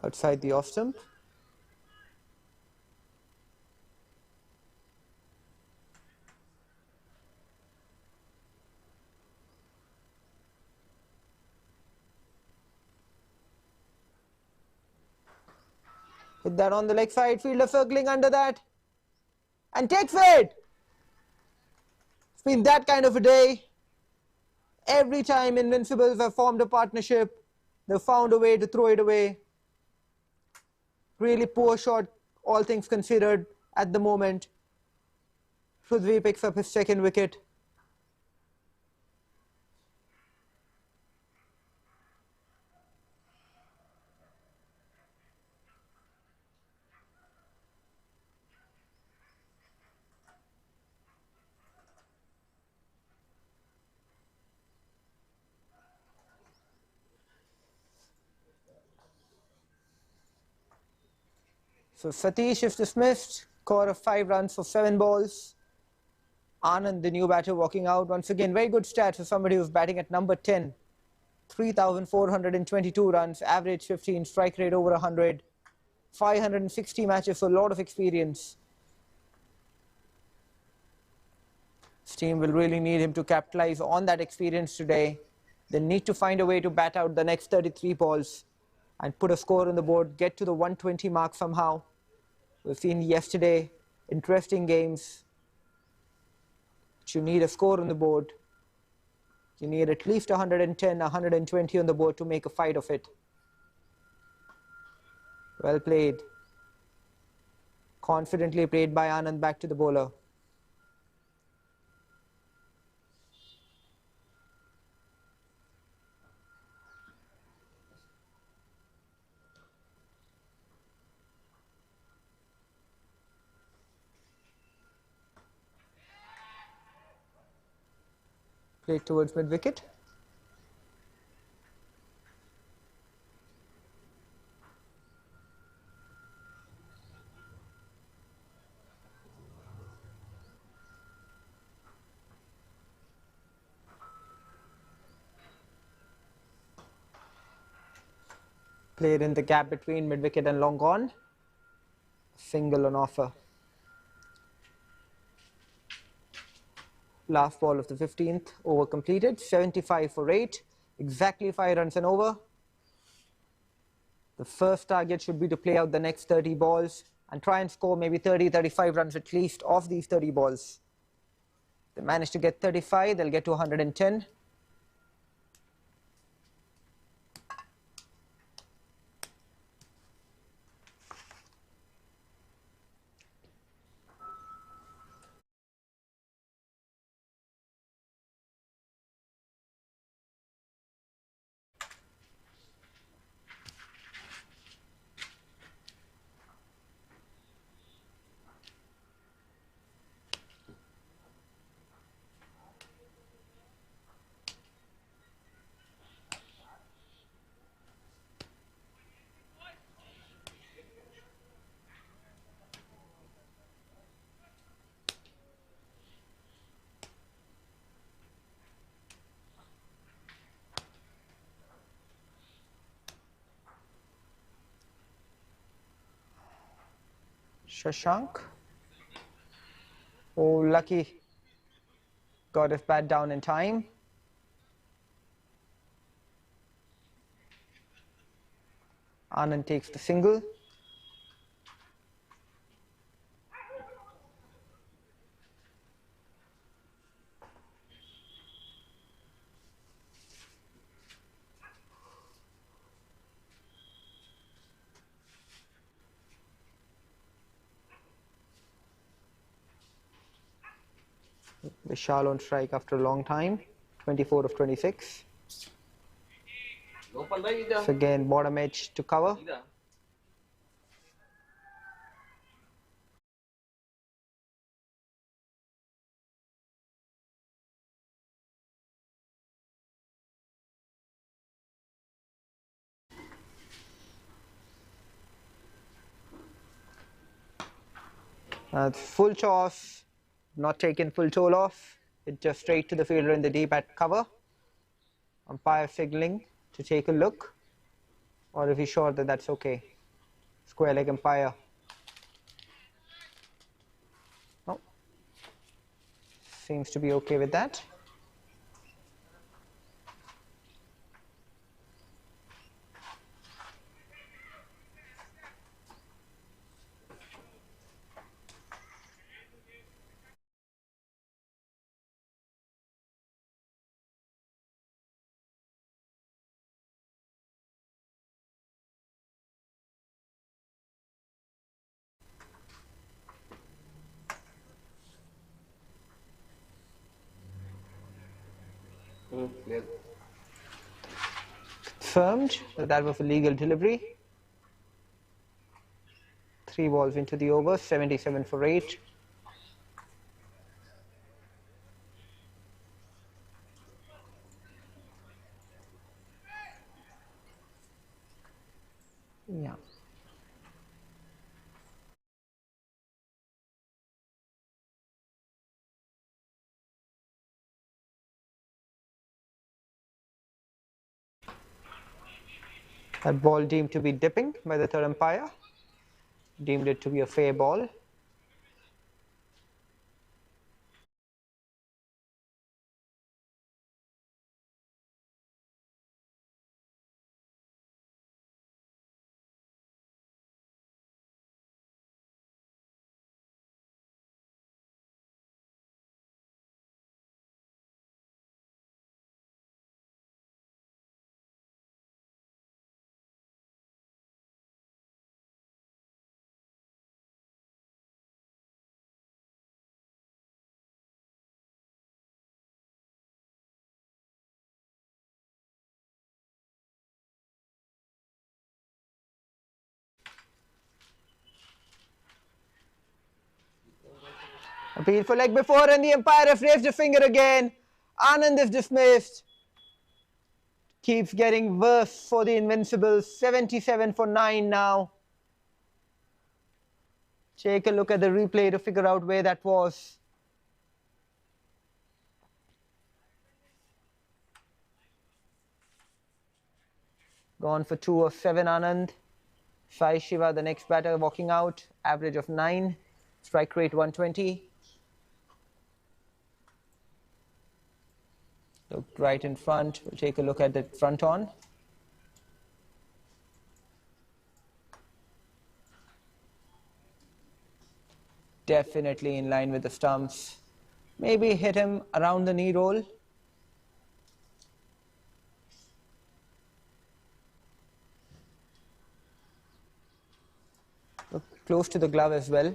Outside the off stump. Hit that on the leg side, fielder circling under that. And takes it! It's been that kind of a day. Every time Invincibles have formed a partnership, they've found a way to throw it away. Really poor shot, all things considered, at the moment. 𝗀𝗏 picks up his second wicket. So Satish is dismissed, score of 5 runs for 7 balls. Anand, the new batter, walking out. Once again, very good stats for somebody who's batting at number 10. 3,422 runs, average 15, strike rate over 100. 560 matches, so a lot of experience. This team will really need him to capitalize on that experience today. They need to find a way to bat out the next 33 balls and put a score on the board, get to the 120 mark somehow. We've seen yesterday interesting games. But you need a score on the board. You need at least 110, 120 on the board to make a fight of it. Well played. Confidently played by Anand back to the bowler. Played towards mid-wicket. Played in the gap between mid-wicket and long on. Single on offer. Last ball of the 15th over completed, 75 for 8, exactly 5 runs and over. The first target should be to play out the next 30 balls and try and score maybe 30, 35 runs at least off these 30 balls. If they manage to get 35, they'll get to 110. Shashank. Oh, lucky. Got his bat down in time. Anand takes the single. Vishal on strike after a long time, 24 of 26. So again, bottom edge to cover. Full toss, not taking full toe off. It just straight to the fielder in the deep at cover. Umpire signaling to take a look, or if he's sure that that's okay. Square leg umpire. Oh, seems to be okay with that. Confirmed that that was a legal delivery. 3 balls into the over, 77 for 8. Yeah. That ball deemed to be dipping by the third umpire. Deemed it to be a fair ball. Appeal for leg before, and the umpire has raised a finger again. Anand is dismissed. Keeps getting worse for the Invincibles. 77 for 9 now. Take a look at the replay to figure out where that was. Gone for 2 of 7, Anand. 𝘊𝗟𝗏, the next batter, walking out. Average of 9. Strike rate 120. Look right in front. We'll take a look at the front on. Definitely in line with the stumps. Maybe hit him around the knee roll. Look close to the glove as well.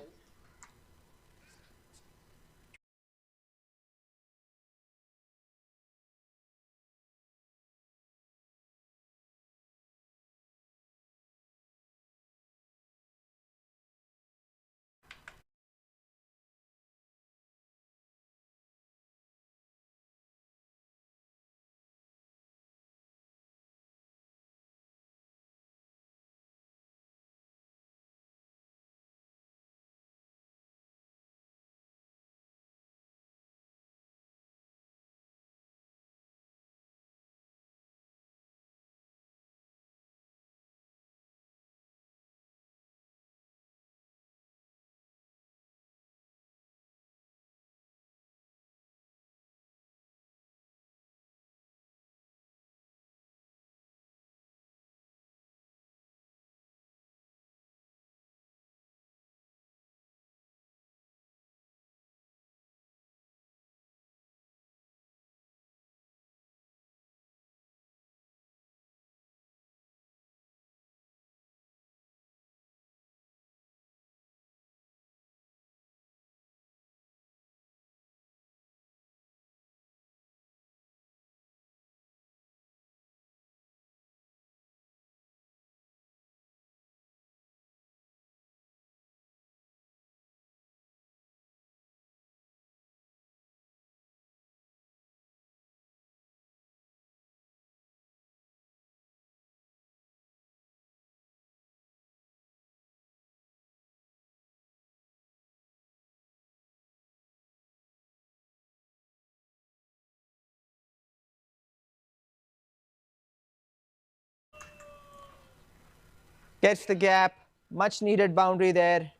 Gets the gap, much needed boundary there.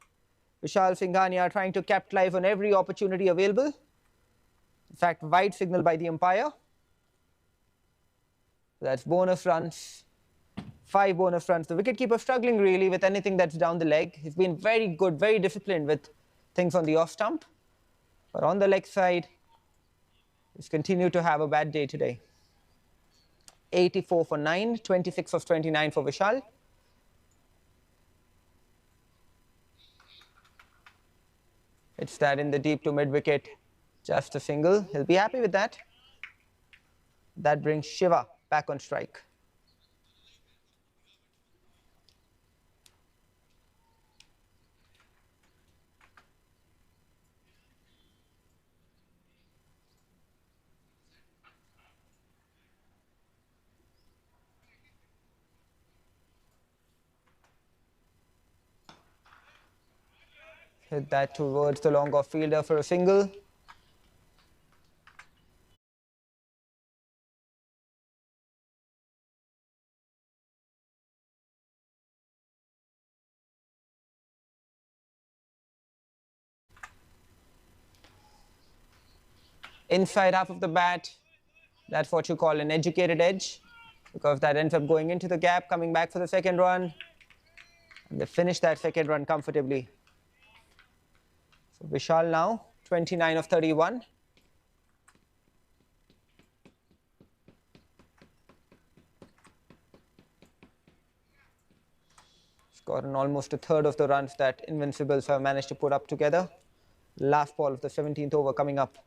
Vishal Singhania trying to capitalize on every opportunity available. In fact, wide signal by the umpire. That's bonus runs, 5 bonus runs. The wicketkeeper struggling really with anything that's down the leg. He's been very good, very disciplined with things on the off stump. But on the leg side, he's continued to have a bad day today. 84 for 9, 26 of 29 for Vishal. It's that in the deep to mid wicket, just a single. He'll be happy with that. That brings Shiva back on strike. Hit that towards the long off fielder for a single. Inside half of the bat, that's what you call an educated edge, because that ends up going into the gap, coming back for the second run. And they finish that second run comfortably. So Vishal now, 29 of 31. He's gotten almost a third of the runs that Invincibles have managed to put up together. Last ball of the 17th over coming up.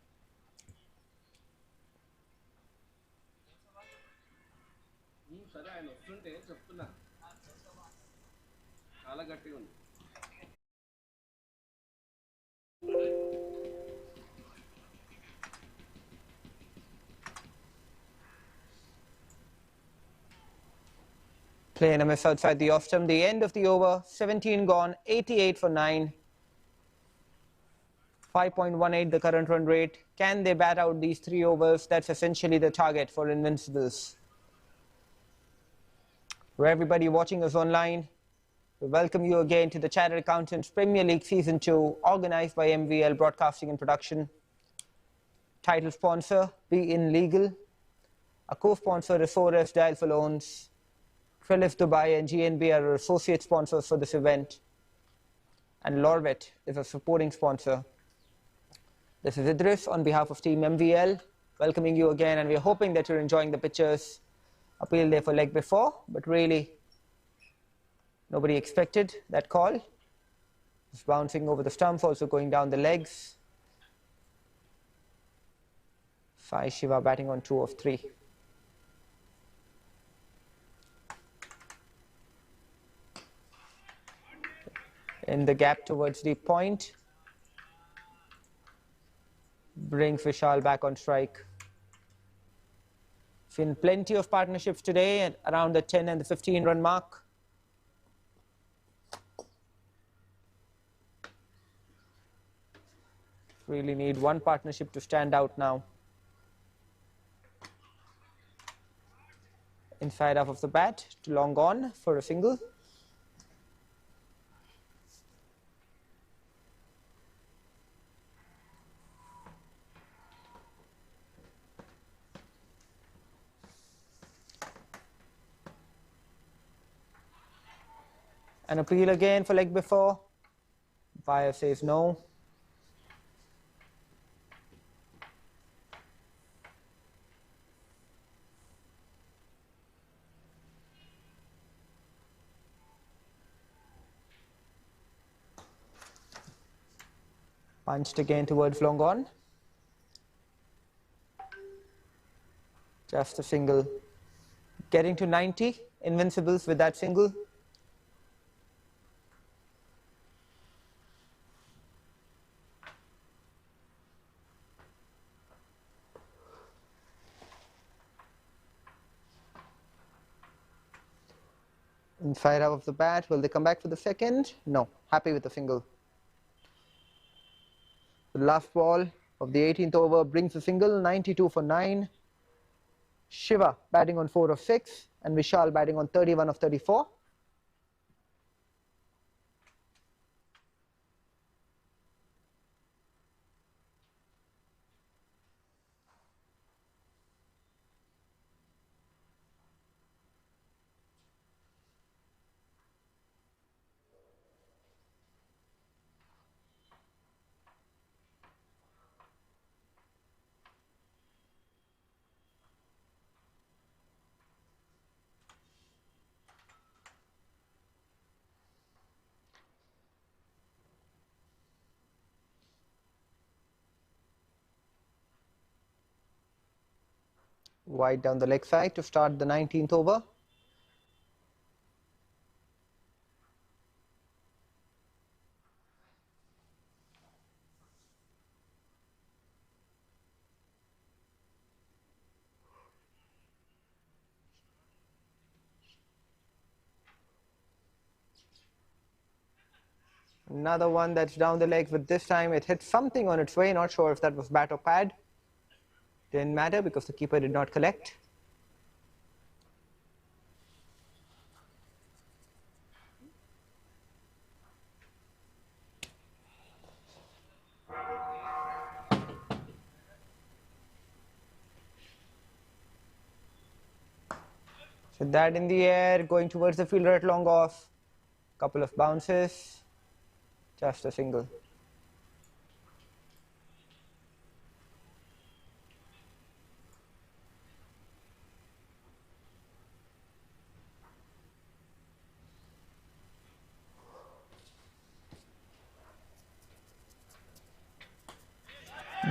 Playing a miss outside the off stump. The end of the over, 17 gone, 88 for 9. 5.18 the current run rate. Can they bat out these 3 overs? That's essentially the target for Invincibles. For everybody watching us online, we welcome you again to the Chartered Accountants Premier League Season 2, organized by MVL Broadcasting and Production. Title sponsor, PVN Legal. A co-sponsor is 𝗀𝗏 Loans. Dubai and GNB are associate sponsors for this event. And 𝗀𝗏𝗘 is a supporting sponsor. This is Idris on behalf of Team MVL, welcoming you again, and we're hoping that you're enjoying the pictures. Appeal there for leg before, but really nobody expected that call. It's bouncing over the stumps, also going down the legs. Sai Shiva batting on 2 of 3. In the gap towards the point, brings Vishal back on strike. Seen plenty of partnerships today at around the 10 and the 15 run mark. Really need one partnership to stand out now. Inside half of the bat to long on for a single. An appeal again for leg before. Umpire says no. Punched again towards long on. Just a single. Getting to 90. Invincibles with that single. Inside out of the bat, will they come back for the second? No, happy with the single. The last ball of the 18th over brings a single, 92 for 9. Shiva batting on 4 of 6 and Vishal batting on 31 of 34. Wide down the leg side to start the 19th over. Another one that's down the leg, but this time it hit something on its way. Not sure if that was bat or pad. Didn't matter because the keeper did not collect. So that in the air, going towards the fielder at long off. Couple of bounces. Just a single.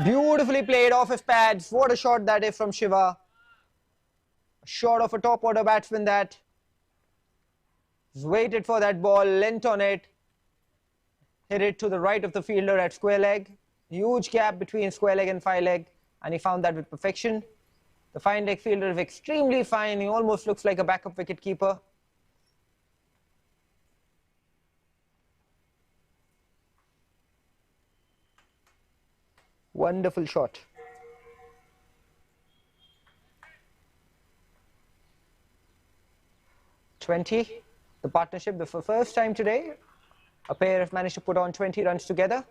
Beautifully played off his pads. What a shot that is from Shiva. A shot of a top order batsman that. He's waited for that ball, leant on it. Hit it to the right of the fielder at square leg. Huge gap between square leg and fine leg. And he found that with perfection. The fine leg fielder is extremely fine. He almost looks like a backup wicket keeper. Wonderful shot. 𝗀, the partnership, the first time today, a pair have managed to put on 20 runs together.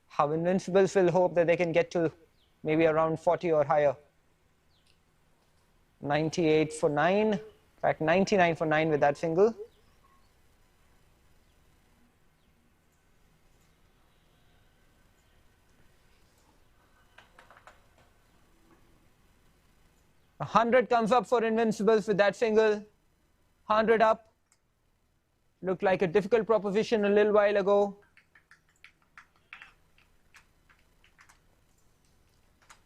How Invincibles will hope that they can get to maybe around 40 or higher. 98 for 9, in fact 99 for 9 with that single. A 100 comes up for Invincibles with that single. 100 up. Looked like a difficult proposition a little while ago.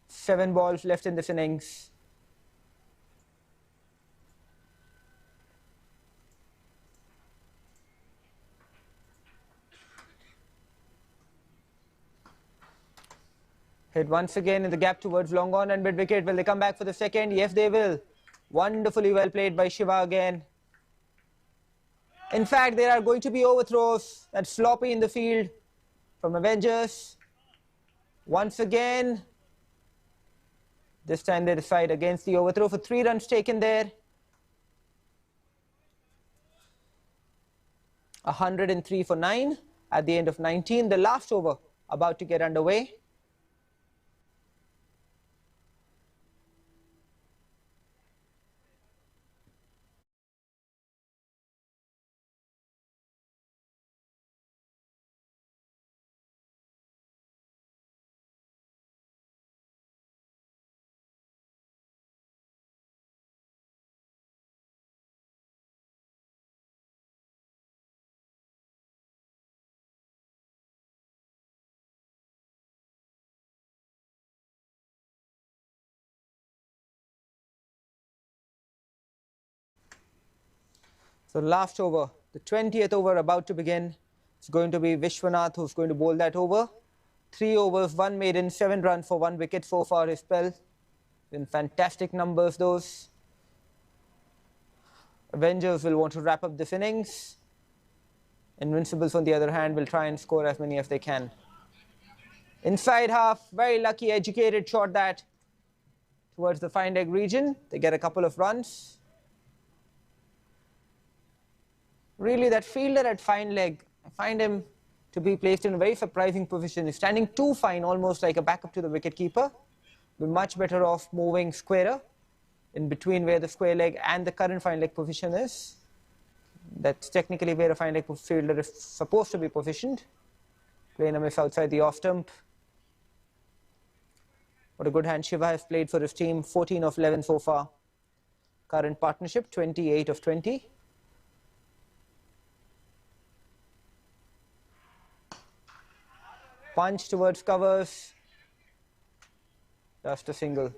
Seven balls left in this innings. Hit once again in the gap towards long on and mid wicket. Will they come back for the second? Yes, they will. Wonderfully well played by Shiva again. In fact, there are going to be overthrows. That's sloppy in the field from Avengers. Once again. This time they decide against the overthrow for 3 runs taken there. 103 for 9 at the end of 19. The last over about to get underway. So last over, the 20th over about to begin. It's going to be Vishwanath who's going to bowl that over. 3 overs, 1 maiden, 7 runs for 1 wicket so far his spell. In fantastic numbers those. Avengers will want to wrap up this innings. Invincibles on the other hand will try and score as many as they can. Inside half, very lucky, educated shot that towards the fine leg region. They get a couple of runs. Really, that fielder at fine leg, I find him to be placed in a very surprising position. He's standing too fine, almost like a backup to the wicketkeeper. We're much better off moving squarer in between where the square leg and the current fine leg position is. That's technically where a fine leg fielder is supposed to be positioned. Playing a miss outside the off stump. What a good hand Shiva has played for his team. 14 of 11 so far. Current partnership, 28 of 20. Punch towards covers. Just a single.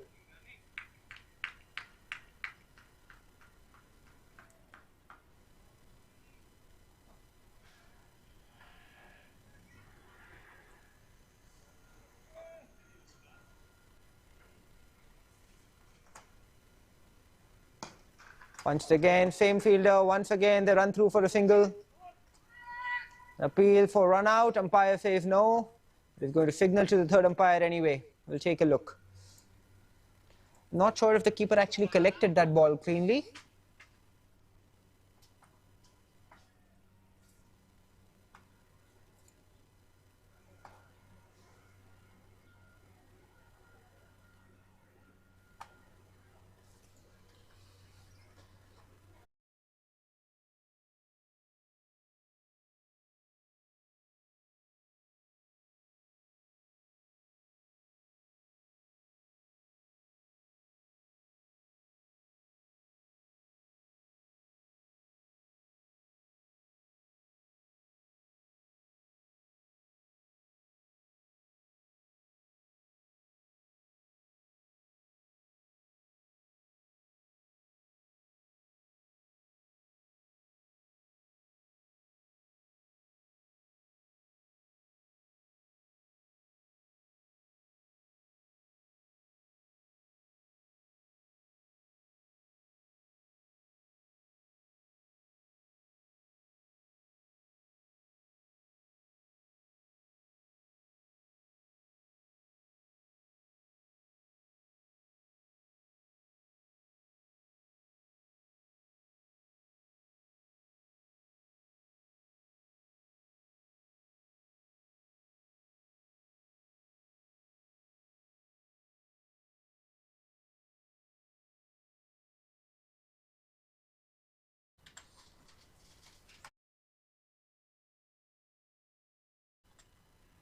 Punched again, same fielder. Once again, they run through for a single. Appeal for run out. Umpire says no. He's going to signal to the third umpire anyway. We'll take a look. Not sure if the keeper actually collected that ball cleanly.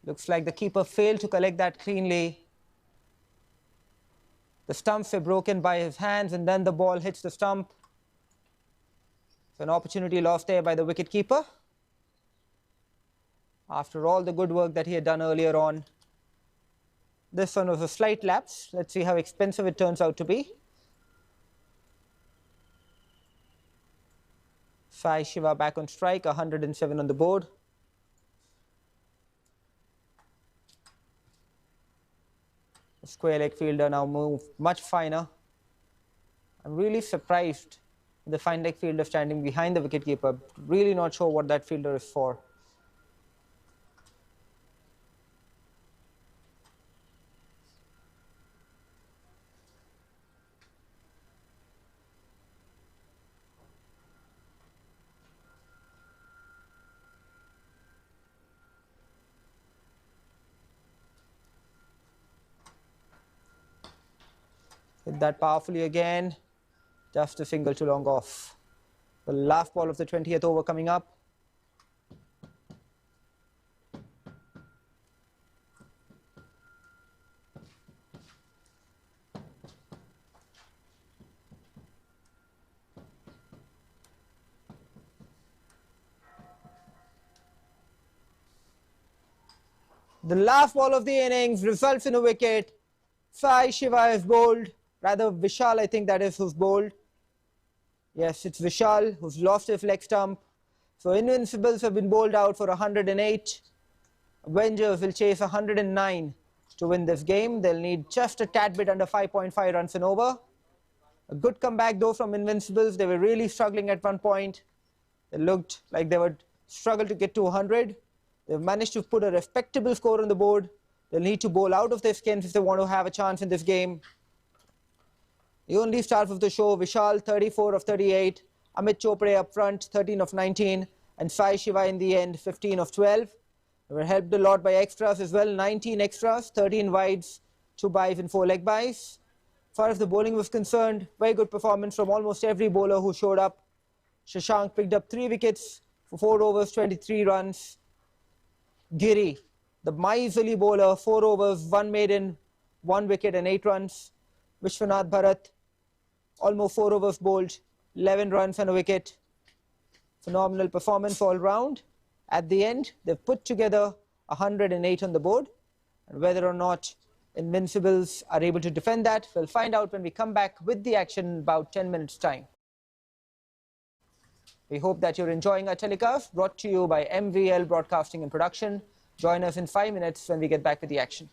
Looks like the keeper failed to collect that cleanly. The stumps were broken by his hands, and then the ball hits the stump. So an opportunity lost there by the wicket-keeper. After all the good work that he had done earlier on. This one was a slight lapse. Let's see how expensive it turns out to be. 𝗙𝗂𝗹𝗃𝗃 back on strike, 107 on the board. The square leg fielder now moved much finer. I'm really surprised with the fine leg fielder standing behind the wicketkeeper. Really not sure what that fielder is for. Hit that powerfully again. Just a single too long off. The last ball of the 20th over coming up. The last ball of the innings results in a wicket. 𝗙𝗂𝗹𝗃𝗲 is bowled. Rather, 𝗬𝗃𝗃, I think that is who's bowled. Yes, it's 𝗬𝗃𝗃 who's lost his leg stump. So Invincibles have been bowled out for 108. Avengers will chase 109 to win this game. They'll need just a tad bit under 5.5 runs and over. A good comeback though from Invincibles. They were really struggling at one point. It looked like they would struggle to get to 100. They've managed to put a respectable score on the board. They'll need to bowl out of their skins if they want to have a chance in this game. The only stars of the show, Vishal, 34 of 38, Amit Chopre up front, 13 of 19, and 𝗙𝗂𝗹𝗃𝗃 in the end, 15 of 12. They were helped a lot by extras as well, 19 extras, 13 wides, 2 byes and 4 leg byes. As far as the bowling was concerned, very good performance from almost every bowler who showed up. Shashank picked up 3 wickets for 4 overs, 23 runs. Giri, the miserly bowler, 4 overs, 1 maiden, 1 wicket and 8 runs. Vishwanath Bharat, almost 4 overs bowled, 11 runs and a wicket. Phenomenal performance all round. At the end, they've put together 108 on the board. And whether or not Invincibles are able to defend that, we'll find out when we come back with the action in about 10 minutes' time. We hope that you're enjoying our telecast, brought to you by MVL Broadcasting and Production. Join us in 5 minutes when we get back with the action.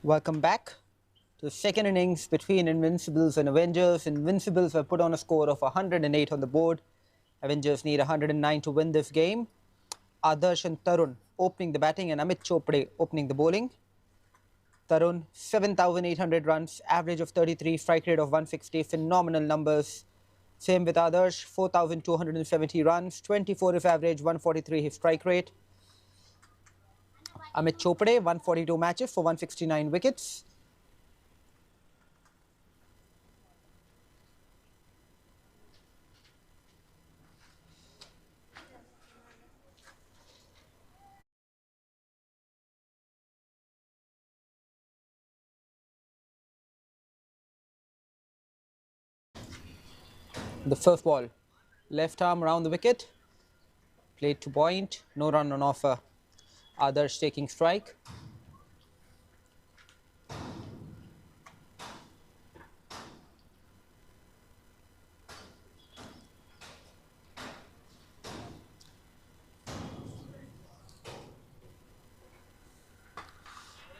Welcome back to the second innings between Invincibles and Avengers. Invincibles have put on a score of 108 on the board. Avengers need 109 to win this game. Adarsh and Tarun opening the batting and 𝗵𝗃𝗍𝗃 opening the bowling. Tarun, 7,800 runs, average of 33, strike rate of 160, phenomenal numbers. Same with Adarsh, 4,270 runs, 24 his average, 143 his strike rate. 𝗵𝗃𝗍𝗃, 142 matches for 169 wickets. The first ball, left arm around the wicket, played to point, no run on offer. Adarsh taking strike.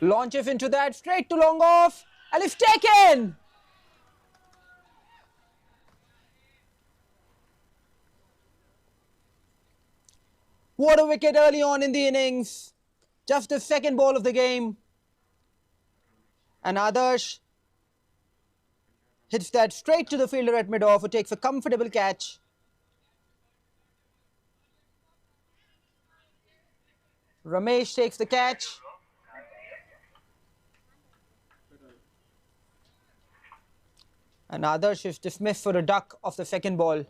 Launches into that, straight to long off, and it's taken! What a wicket early on in the innings. Just the second ball of the game. And Adarsh hits that straight to the fielder at mid-off, who takes a comfortable catch. Ramesh takes the catch. And Adarsh is dismissed for a duck of the second ball.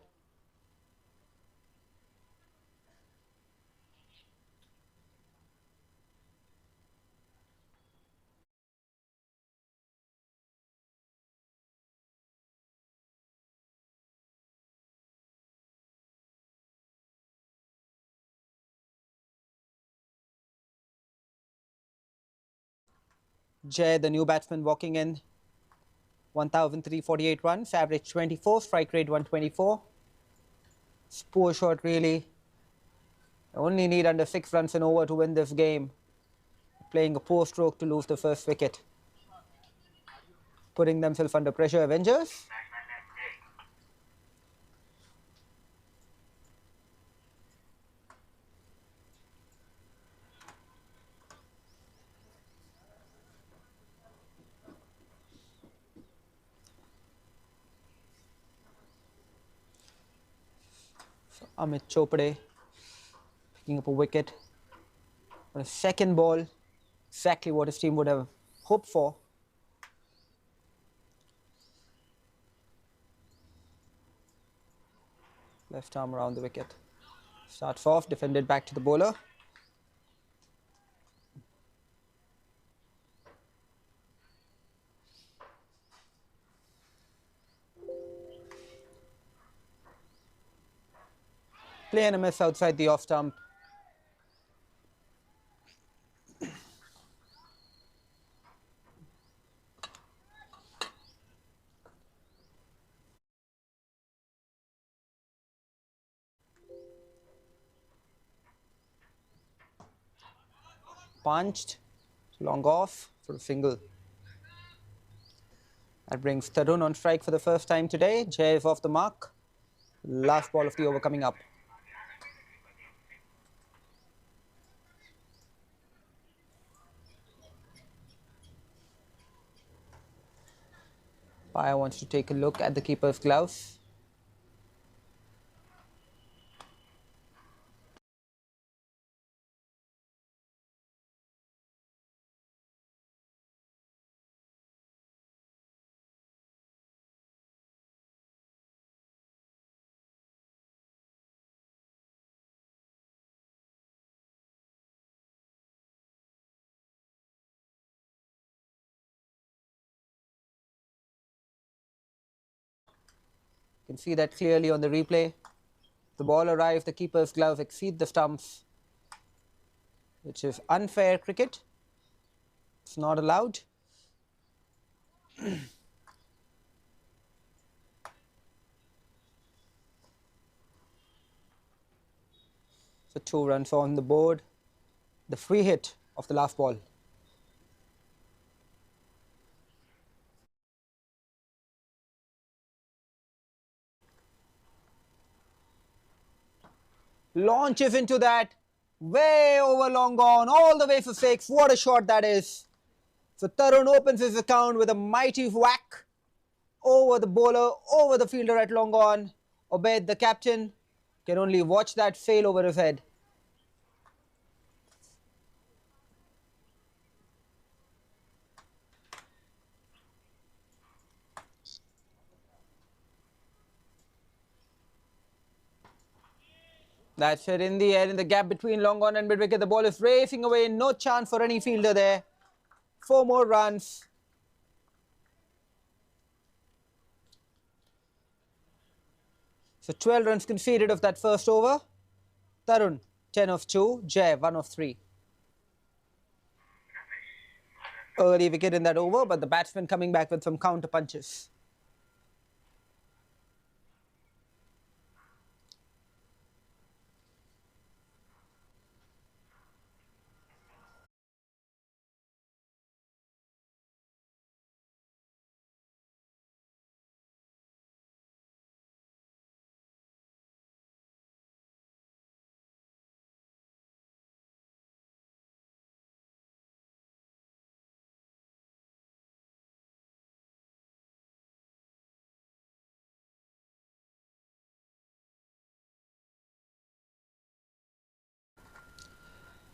Jay, the new batsman, walking in. 1,348 runs, average 24, strike rate 124. It's poor shot, really. They only need under 6 runs and over to win this game. Playing a poor stroke to lose the first wicket. Putting themselves under pressure, Avengers. So 𝗵𝗃𝗍𝗃 picking up a wicket on a second ball, exactly what his team would have hoped for. Left arm around the wicket. Starts off, defended back to the bowler. Play and a miss outside the off stump. Punched, long off for a single. That brings Tarun on strike for the first time today. Jay is off the mark. Last ball of the over coming up. Paya wants to take a look at the keeper's gloves. You can see that clearly on the replay. The ball arrived, the keeper's gloves exceed the stumps, which is unfair cricket. It's not allowed. So 2 runs on the board. The free hit of the last ball. Launches into that. Way over long on. All the way for 6. What a shot that is. So Tarun opens his account with a mighty whack over the bowler, over the fielder at long on. Obaid, the captain, can only watch that sail over his head. That's it in the air, in the gap between long on and mid wicket. The ball is racing away. No chance for any fielder there. 4 more runs. So 12 runs conceded of that first over. Tarun, 10 of 2. Jay, 1 of 3. Early wicket in that over, but the batsman coming back with some counter punches.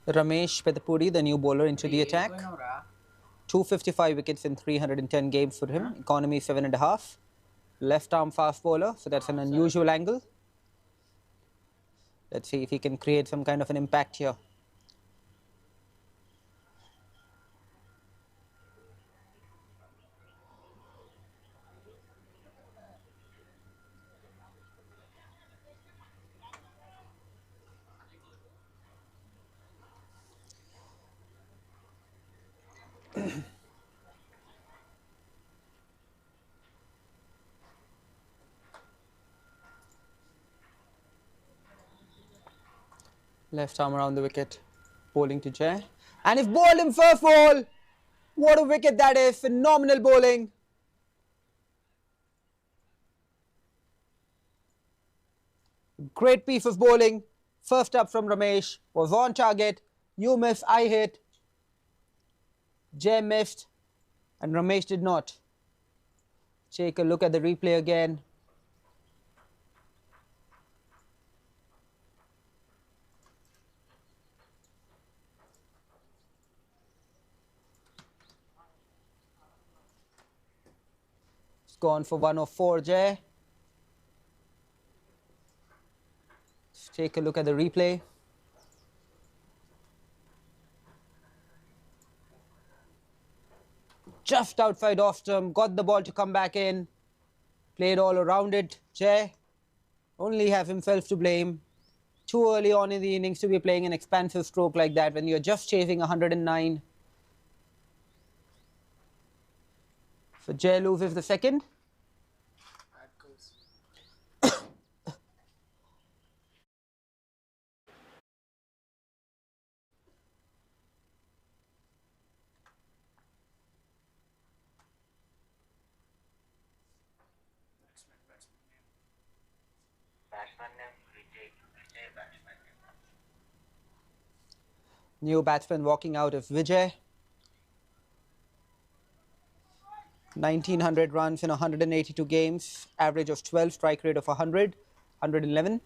𝗬𝗏𝗃𝗃, the new bowler, into the attack. 255 wickets in 310 games for him. Economy 7.5. Left arm fast bowler, so that's an unusual angle. Let's see if he can create some kind of an impact here. Left arm around the wicket, bowling to Jay. And he's bowled him first ball. What a wicket that is. Phenomenal bowling. Great piece of bowling. First up from Ramesh. Was on target. You miss, I hit. Jay missed. And Ramesh did not. Take a look at the replay again. Gone for 1 of 4, Jay. Let's take a look at the replay. Just outside off stump, got the ball to come back in. Played all around it. Jay only have himself to blame. Too early on in the innings to be playing an expansive stroke like that when you're just chasing 109. So Jay loses the second. New batsman walking out of Vijay. 1900 runs in 182 games, average of 12, strike rate of 100, 111.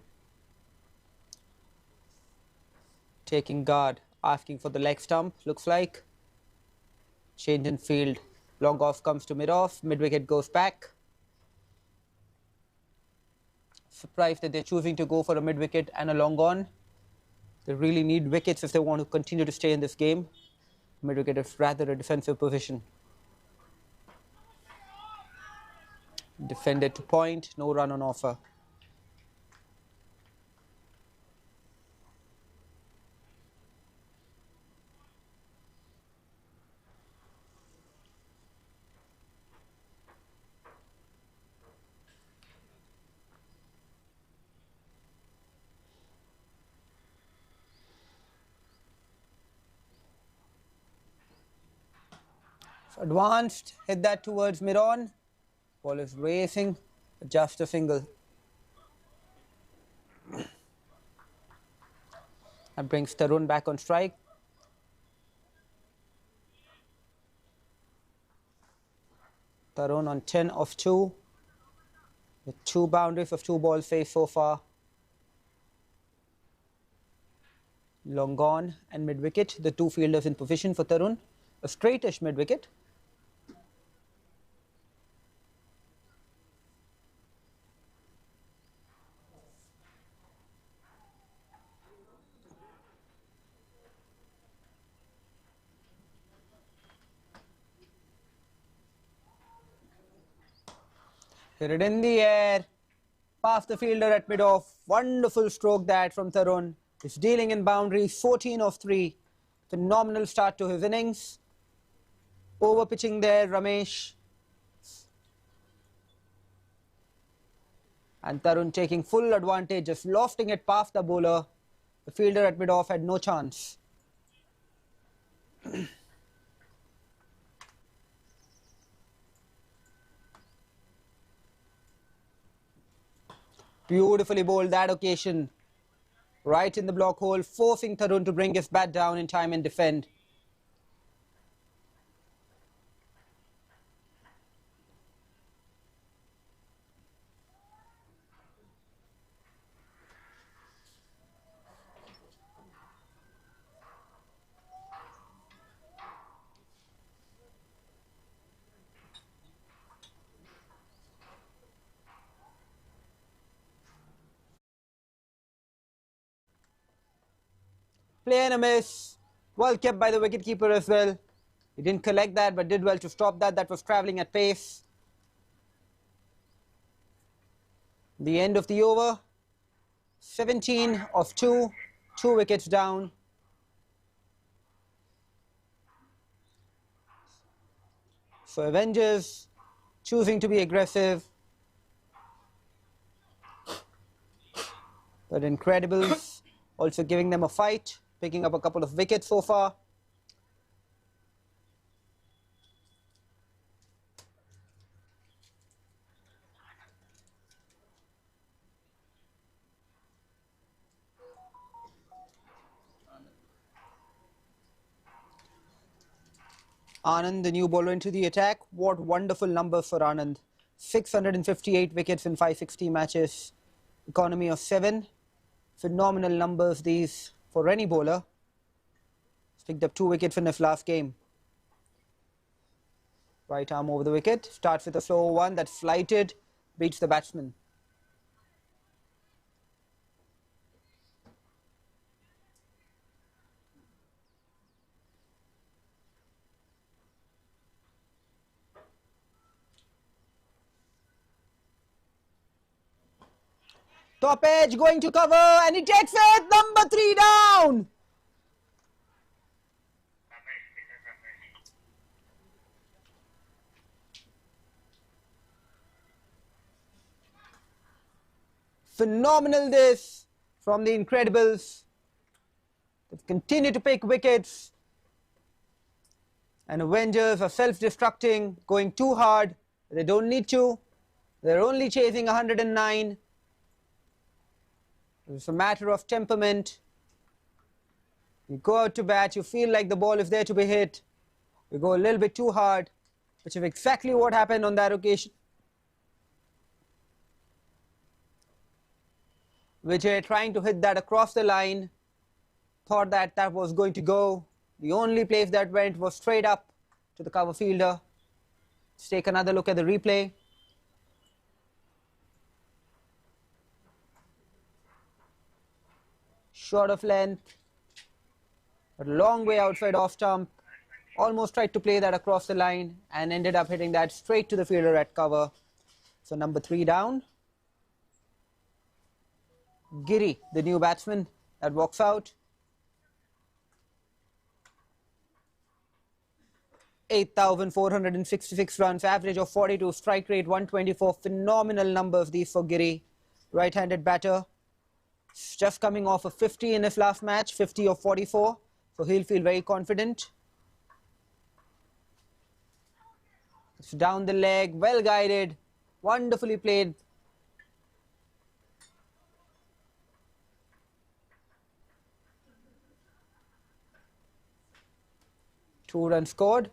Taking guard, asking for the leg stump, looks like. Change in field, long off comes to mid off, mid wicket goes back. Surprised that they're choosing to go for a mid wicket and a long on. They really need wickets if they want to continue to stay in this game. Mid wicket is rather a defensive position. Defended to point, no run on offer. Advanced, hit that towards mid-on. Ball is racing, just a single. That brings Tarun back on strike. Tarun on 10 of 2. With 2 boundaries of 2 balls faced so far. Long on and mid-wicket. The 2 fielders in position for Tarun. A straightish mid-wicket. Hit it in the air. Past the fielder at mid-off. Wonderful stroke that from Tarun. He's dealing in boundaries, 14 of 3. Phenomenal start to his innings. Over-pitching there, Ramesh. And Tarun taking full advantage, just lofting it past the bowler. The fielder at mid-off had no chance. Beautifully bowled that occasion. Right in the block hole, forcing Tarun to bring his bat down in time and defend. Play and a miss. Well kept by the wicketkeeper as well. He didn't collect that but did well to stop that. That was travelling at pace. The end of the over. 17 of 2. 2 wickets down. So Avengers choosing to be aggressive. But Incredibles also giving them a fight. Picking up a couple of wickets so far. Anand, the new bowler, into the attack. What wonderful numbers for Anand. 658 wickets in 560 matches. Economy of 7. Phenomenal numbers these for any bowler. He's picked up 2 wickets in his last game. Right arm over the wicket. Starts with a slow one that's flighted. Beats the batsman. Top edge going to cover and he takes it. Number 3 down. Phenomenal this from the Incredibles. They've continued to pick wickets. And Avengers are self-destructing, going too hard. They don't need to. They're only chasing 109. It's a matter of temperament. You go out to bat, you feel like the ball is there to be hit. You go a little bit too hard, which is exactly what happened on that occasion. Vijay trying to hit that across the line, thought that that was going to go. The only place that went was straight up to the cover fielder. Let's take another look at the replay. Short of length, a long way outside off stump. Almost tried to play that across the line and ended up hitting that straight to the fielder at cover. So number 3 down. Giri, the new batsman, that walks out. 8,466 runs, average of 42, strike rate 124. Phenomenal numbers these for Giri, right-handed batter. Just coming off a 50 in his last match, 50 of 44, so he'll feel very confident. It's down the leg, well guided, wonderfully played. 2 runs scored.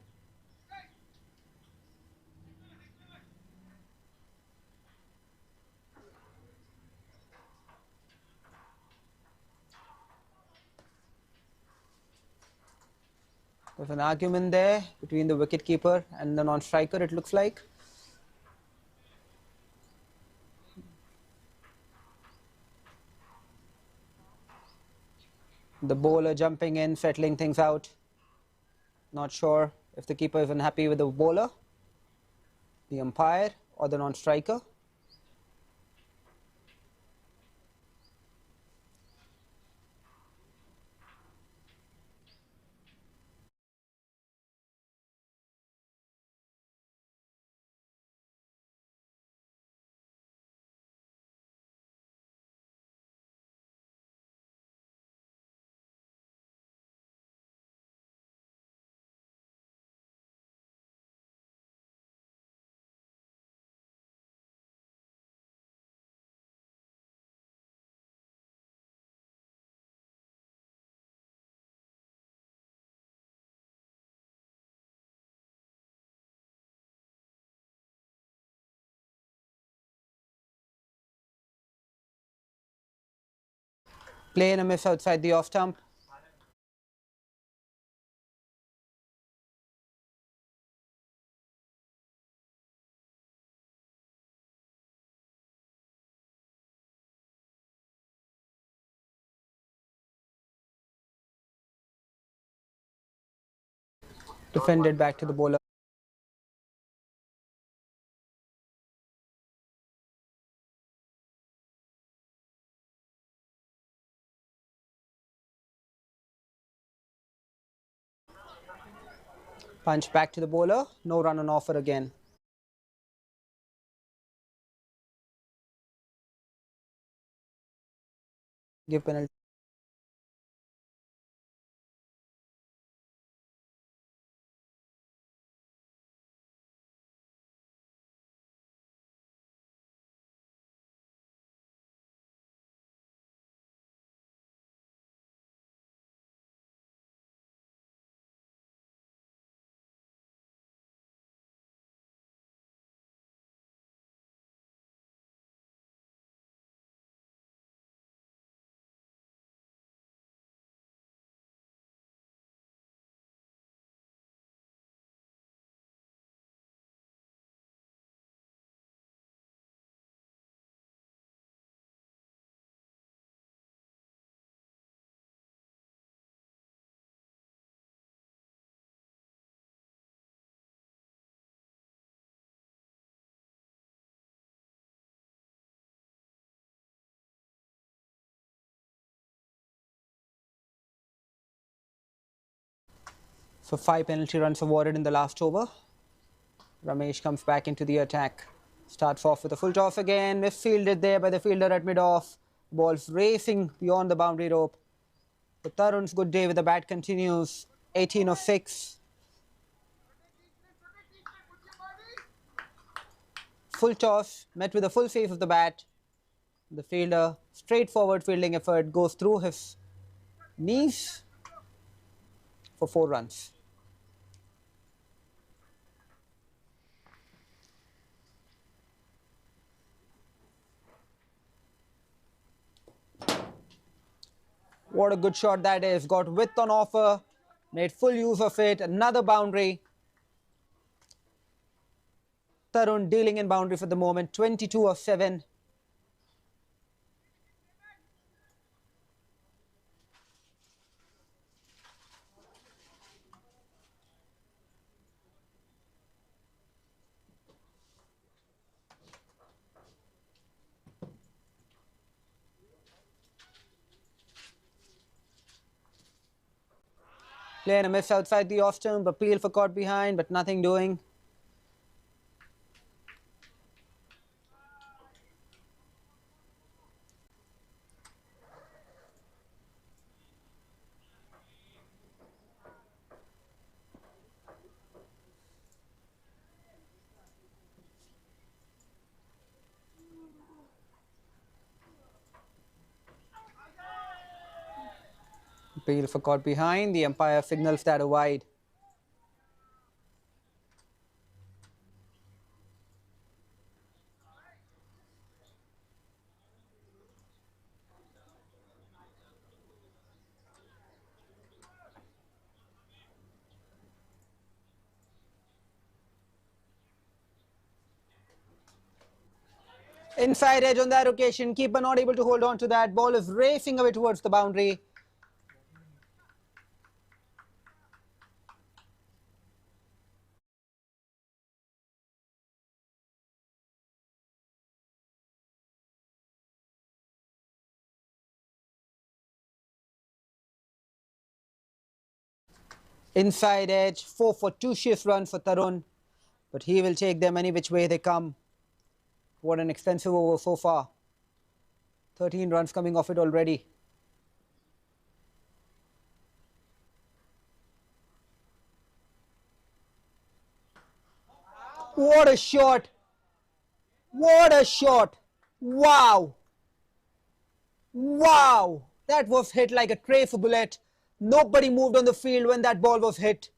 There's an argument there between the wicketkeeper and the non-striker, it looks like. The bowler jumping in, settling things out. Not sure if the keeper is unhappy with the bowler, the umpire, or the non-striker. Play and a miss outside the off stump. Defended back to the bowler. Punch back to the bowler. No run on offer again. Give penalty. So 5 penalty runs awarded in the last over. Ramesh comes back into the attack. Starts off with a full toss again. Misfielded there by the fielder at mid-off. Ball's racing beyond the boundary rope. But Tarun's good day with the bat continues. 18 of 6. Full toss, met with a full save of the bat. The fielder, straightforward fielding effort, goes through his knees for 4 runs. What a good shot that is. Got width on offer, made full use of it. Another boundary. Tarun dealing in boundary for the moment. 22 of 7. Play and a miss outside the off stump. Appeal for caught behind, but nothing doing. Appeal for caught behind. The umpire signals that a wide. Inside edge on that occasion, keeper not able to hold on to that. Ball is racing away towards the boundary. Inside edge, 4 for 2 shift run for Tarun, but he will take them any which way they come. What an expensive over so far. 13 runs coming off it already. What a shot! What a shot! Wow! Wow! That was hit like a 𝗃𝗄𝗃𝗃. Nobody moved on the field when that ball was hit.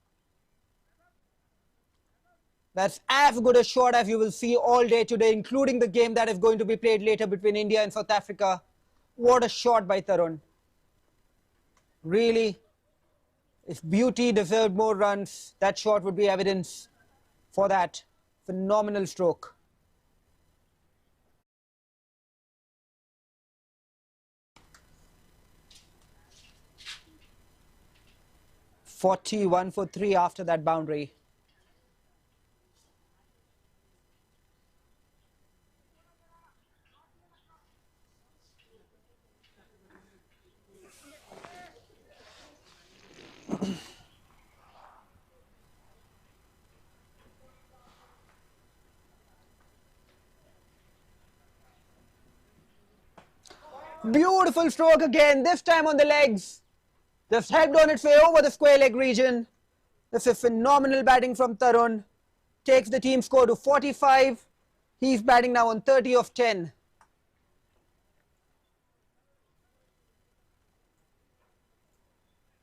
That's as good a shot as you will see all day today, including the game that is going to be played later between India and South Africa. What a shot by Tarun. Really, if Beauty deserved more runs, that shot would be evidence for that. Phenomenal stroke. 𝗏 for 3 after that boundary. Beautiful stroke again, this time on the legs. Just helped on its way over the square leg region. This is phenomenal batting from Tarun. Takes the team score to 45. He's batting now on 30 of 10.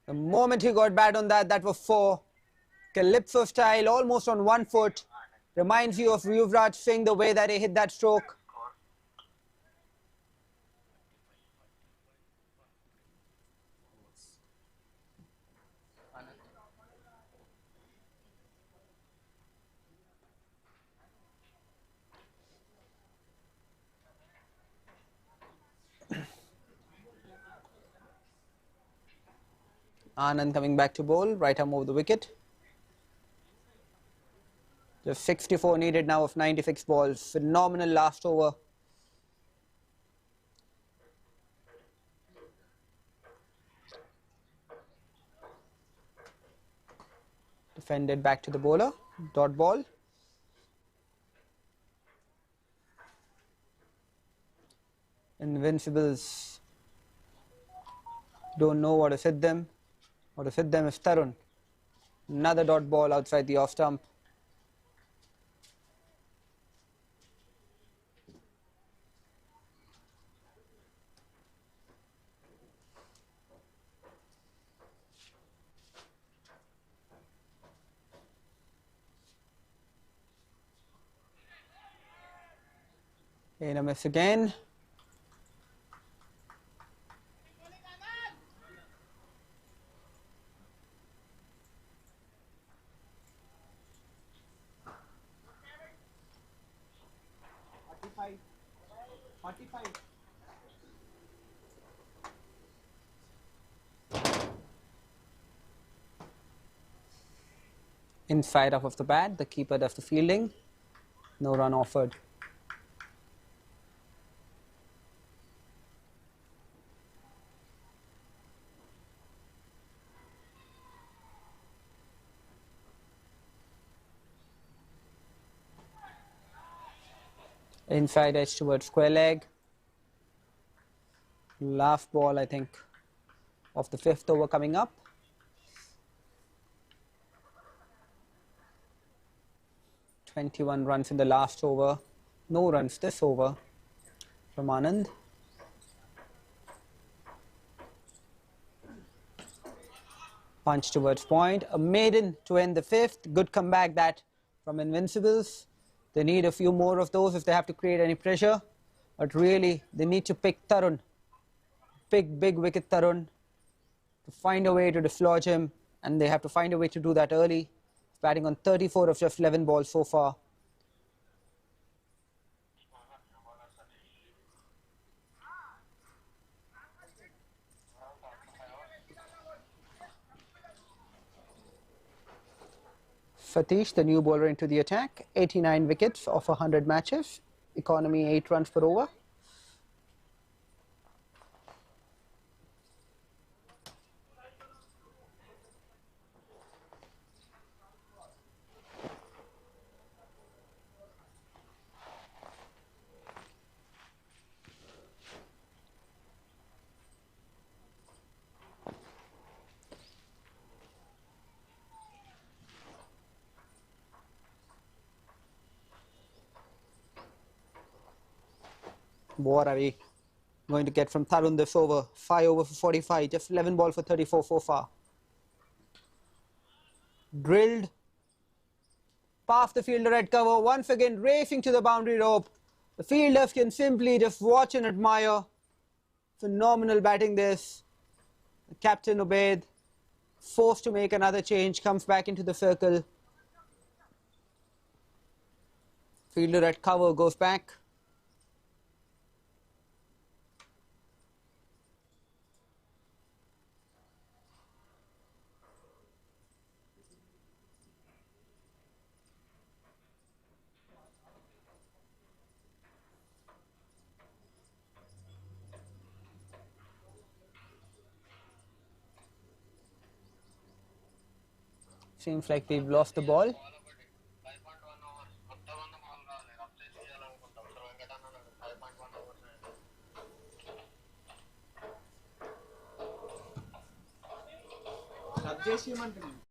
The moment he got bat on that, that was 4. Calypso style, almost on 1 foot. Reminds you of 𝗬𝗏𝗃𝗃 the way that he hit that stroke. Anand coming back to bowl, right arm over the wicket. Just 64 needed now of 96 balls. Phenomenal last over. Defended back to the bowler. Dot ball. Invincibles don't know what has hit them. What has hit them is Tarun. Another dot ball outside the off stump. In a miss again. Inside off of the bat, the keeper does the fielding. No run offered. Inside edge towards square leg. Last ball, I think, of the 5th over coming up. 𝗏 runs in the last over. No runs this over from Anand. Punch towards point. A maiden to end the 5th. Good comeback that from Invincibles. They need a few more of those if they have to create any pressure. But really, they need to pick Tarun. Pick big wicket Tarun to find a way to dislodge him. And they have to find a way to do that early. Batting on 34 of just 11 balls so far. Satish, the new bowler, into the attack. 89 wickets of 100 matches. Economy 8 runs per over. What are we going to get from Tarun this over? 5 over for 45, just 11 ball for 34 so far. Drilled past the fielder at cover, once again racing to the boundary rope. The fielders can simply just watch and admire. Phenomenal batting this. Captain Obed, forced to make another change, comes back into the circle. Fielder at cover goes back. Seems like we've lost the ball. 𝗙𝗃𝗃𝗲𝗃𝗃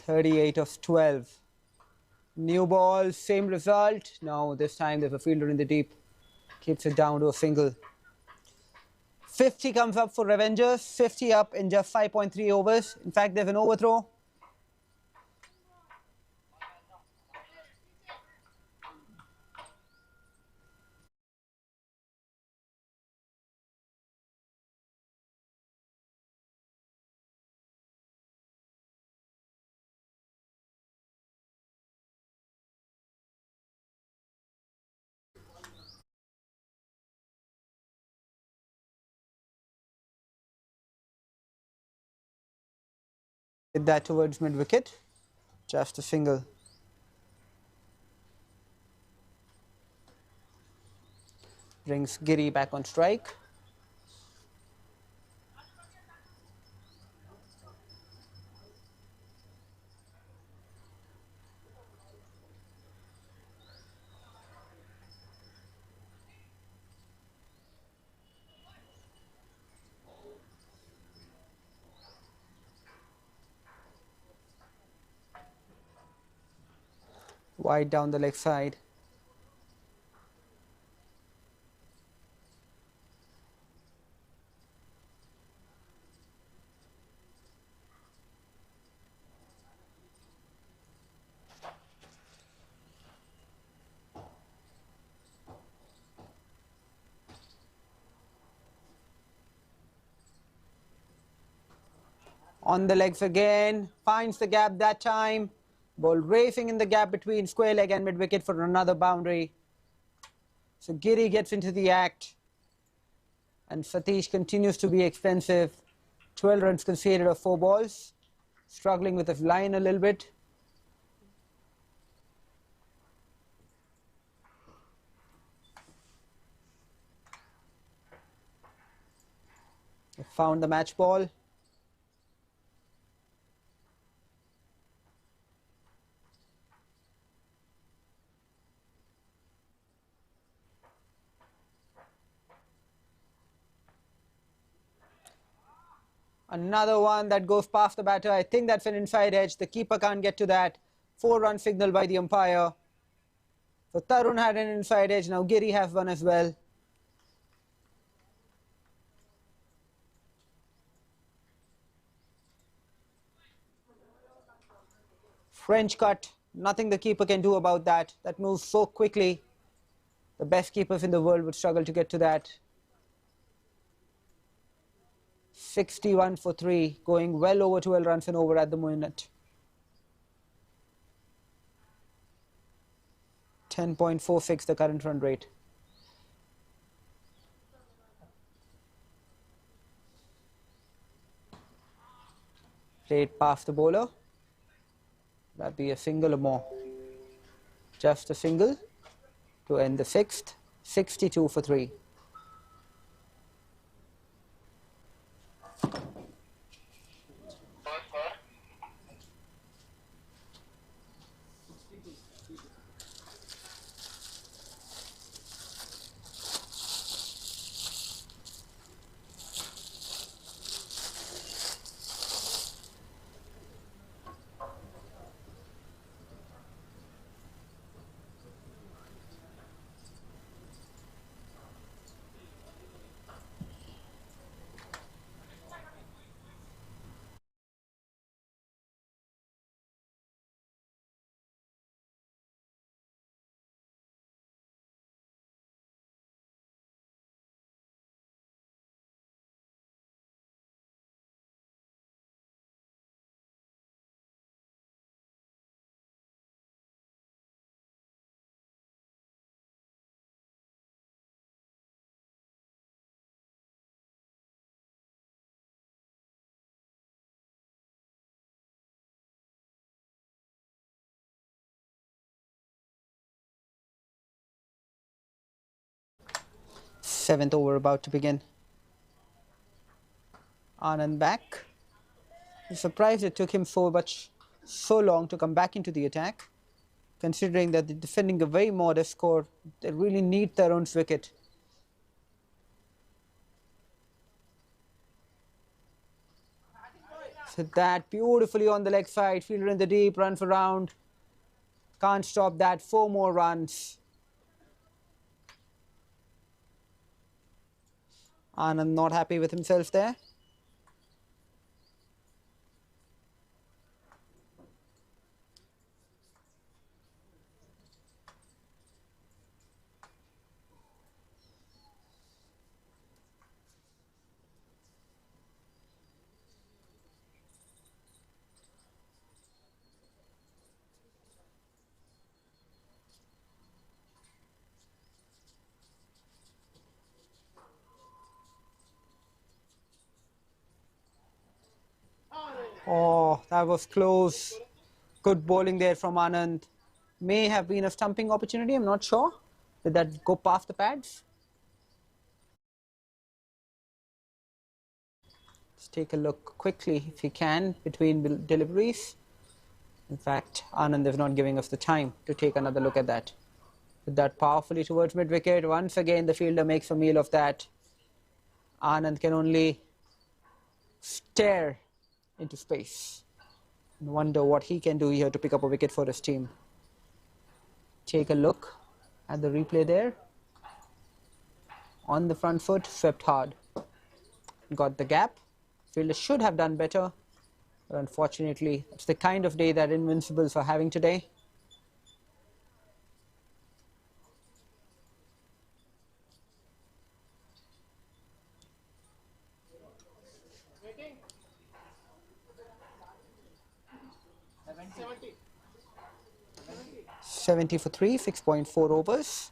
38 of 12. New ball, same result. Now this time there's a fielder in the deep. Keeps it down to a single. 50 comes up for Avengers. 50 up in just 5.3 overs. In fact, there's an overthrow. Hit that towards mid-wicket. Just a single. Brings Giri back on strike. Wide down the leg side. On the legs again, finds the gap that time. Ball racing in the gap between square leg and mid-wicket for another boundary. So Giri gets into the act. And Satish continues to be expensive. 12 runs conceded of 4 balls. Struggling with the line a little bit. Found the match ball. Another one that goes past the batter. I think that's an inside edge. The keeper can't get to that. 4-run signal by the umpire. So Tarun had an inside edge. Now Giri has one as well. French cut. Nothing the keeper can do about that. That moves so quickly. The best keepers in the world would struggle to get to that. 61 for 3, going well over 12 runs and over at the moment. 10.46 the current run rate. Played past the bowler. That'd be a single or more. Just a single to end the 6th. 62 for 3. Seventh over about to begin. Anand back. I'm surprised it took him so long to come back into the attack, considering that they're defending a very modest score. They really need their own wicket. So that beautifully on the leg side, fielder in the deep, runs around. Can't stop that, 4 more runs. Anand not happy with himself there. Oh, that was close. Good bowling there from Anand. May have been a stumping opportunity, I'm not sure. Did that go past the pads? Let's take a look quickly, if you can, between deliveries. In fact, Anand is not giving us the time to take another look at that. With that powerfully towards mid-wicket, once again the fielder makes a meal of that. Anand can only stare into space and wonder what he can do here to pick up a wicket for his team. Take a look at the replay there. On the front foot, swept hard. Got the gap. Fielder should have done better, but unfortunately, it's the kind of day that Invincibles are having today. $70 for 3, 6.4 overs.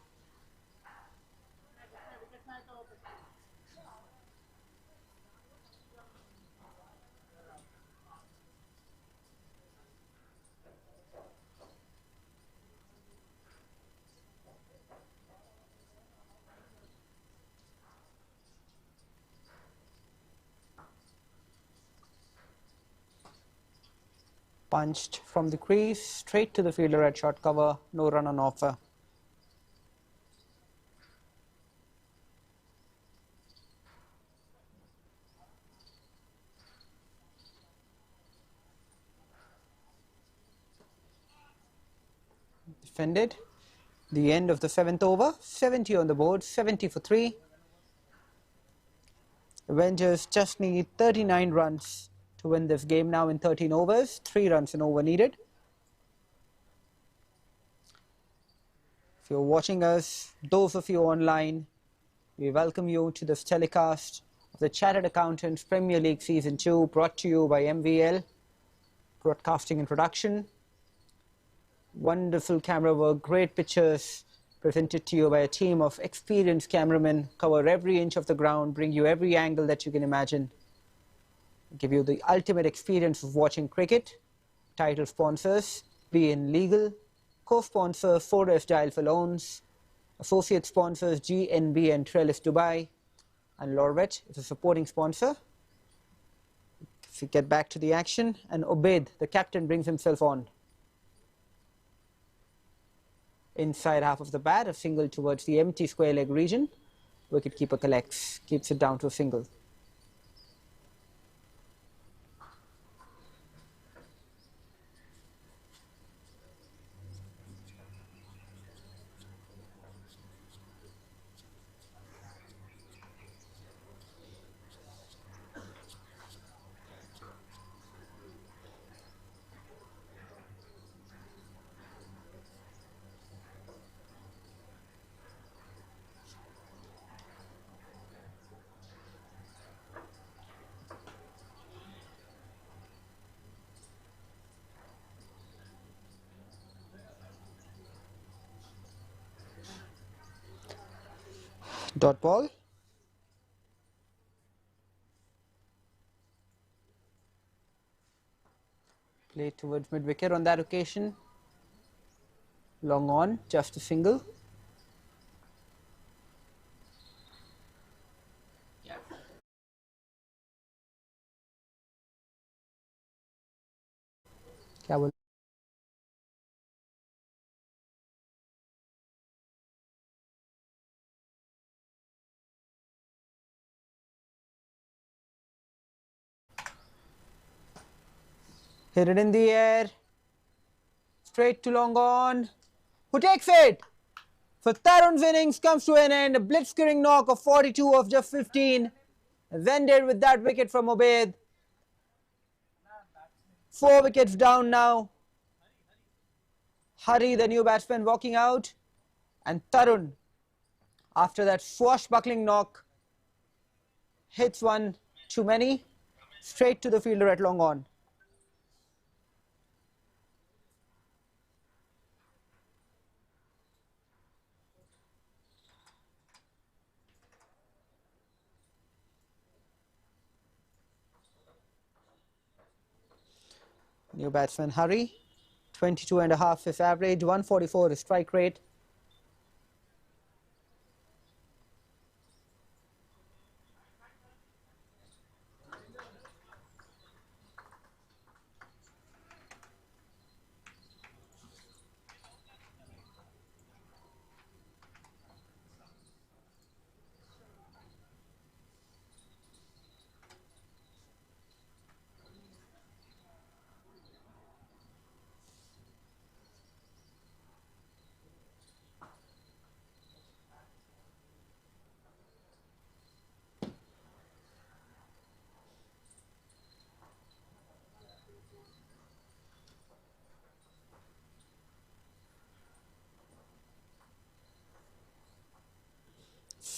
Punched from the crease, straight to the fielder at short cover, no run on offer. Defended. The end of the 7th over, 70 on the board, 70 for 3. Avengers just need 39 runs to win this game now in 13 overs, 3 runs an over needed. If you're watching us, those of you online, we welcome you to this telecast of the Chartered Accountants Premier League Season 2, brought to you by MVL, Broadcasting and Production. Wonderful camera work, great pictures presented to you by a team of experienced cameramen, cover every inch of the ground, bring you every angle that you can imagine, give you the ultimate experience of watching cricket. Title sponsors, PVN Legal, co-sponsor Forest Dial for Loans, associate sponsors GNB and Trellis Dubai, and 𝗨𝗏𝗏 is a supporting sponsor. If we get back to the action, and 𝗏𝗏𝗏𝗏, the captain, brings himself on. Inside half of the bat, a single towards the empty square leg region. Wicketkeeper collects, keeps it down to a single. Dot ball. Played towards mid-wicket on that occasion. Long on, just a single. 𝗀𝗏𝗃𝗏. Hit it in the air, straight to long on. Who takes it? For Tarun's innings comes to an end. A blitzkrieg knock of 42 of just 15. Has ended with that wicket from 𝗏𝗏𝗏𝗏. 4 wickets down now. 𝗏𝗵, the new batsman, walking out. And Tarun, after that swashbuckling knock, hits one too many, straight to the fielder at long on. New batsman 𝗏𝗵, 22.5 his average, 144 his strike rate.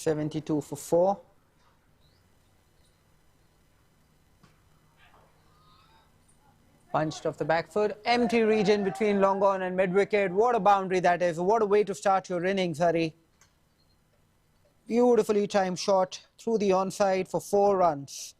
𝗀𝗏𝗔 for 4. Punched off the back foot. Empty region between long on and mid-wicket. What a boundary that is. What a way to start your innings, 𝗏𝗏𝗏𝗏. Beautifully timed shot through the onside for 4 runs.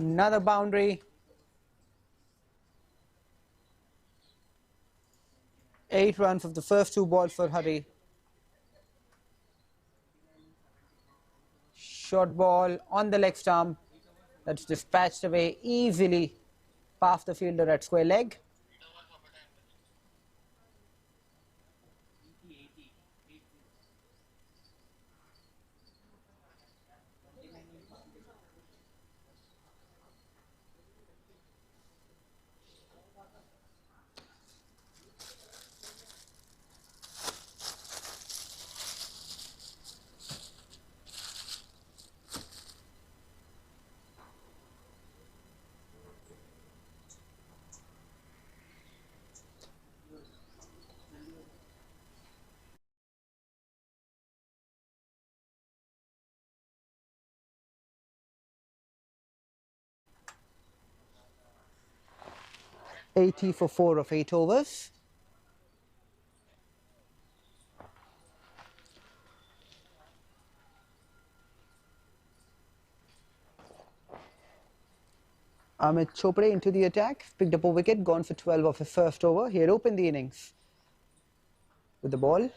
Another boundary. 8 runs of the first 2 balls for 𝗁𝗏. Short ball on the leg stump. That's dispatched away easily past the fielder at square leg. �80 for 4 of 8 overs. 𝗵𝗡𝗅𝗍 into the attack, picked up a wicket, gone for 12 of his first over. He had opened the innings with the ball.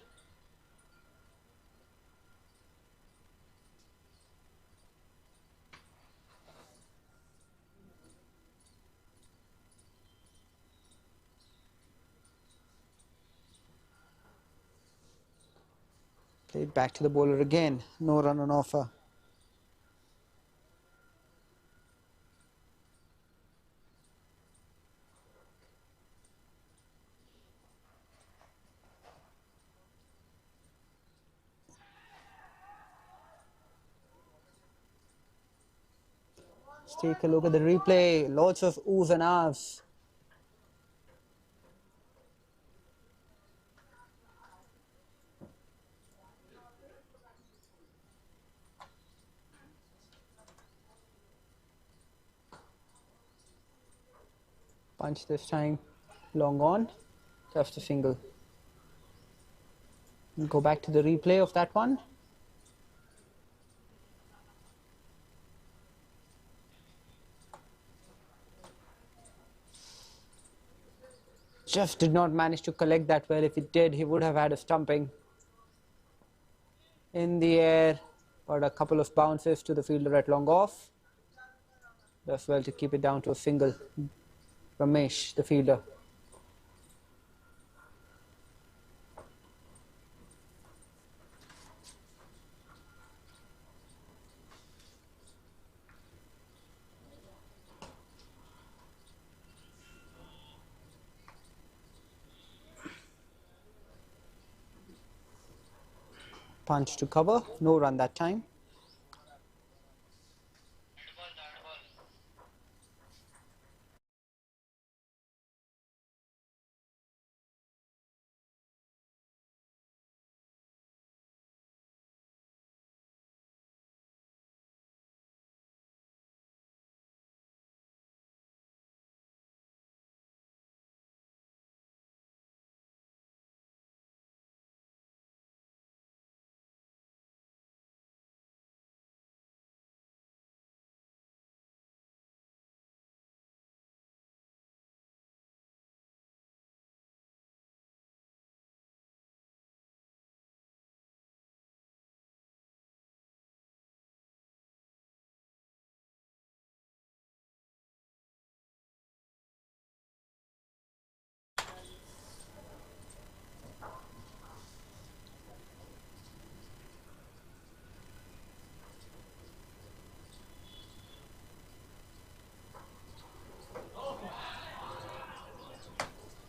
Played back to the bowler again, no run on offer. Let's take a look at the replay. Lots of oohs and ahs. Punch this time, long on, just a single. We'll go back to the replay of that one. Just did not manage to collect that well. If it did, he would have had a stumping. In the air, but a couple of bounces to the fielder at long off. Does well to keep it down to a single. Ramesh, the fielder. Punch to cover, no run that time.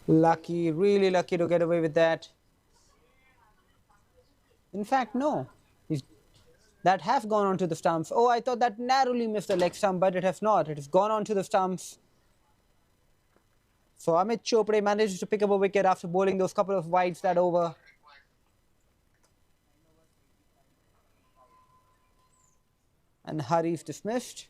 Lucky, really lucky to get away with that. In fact, no. That has gone onto the stumps. Oh, I thought that narrowly missed the leg stump, but it has not. It has gone onto the stumps. So 𝗵𝗡𝗅𝗍 manages to pick up a wicket after bowling those couple of wides that over. And 𝗁𝗏 is dismissed.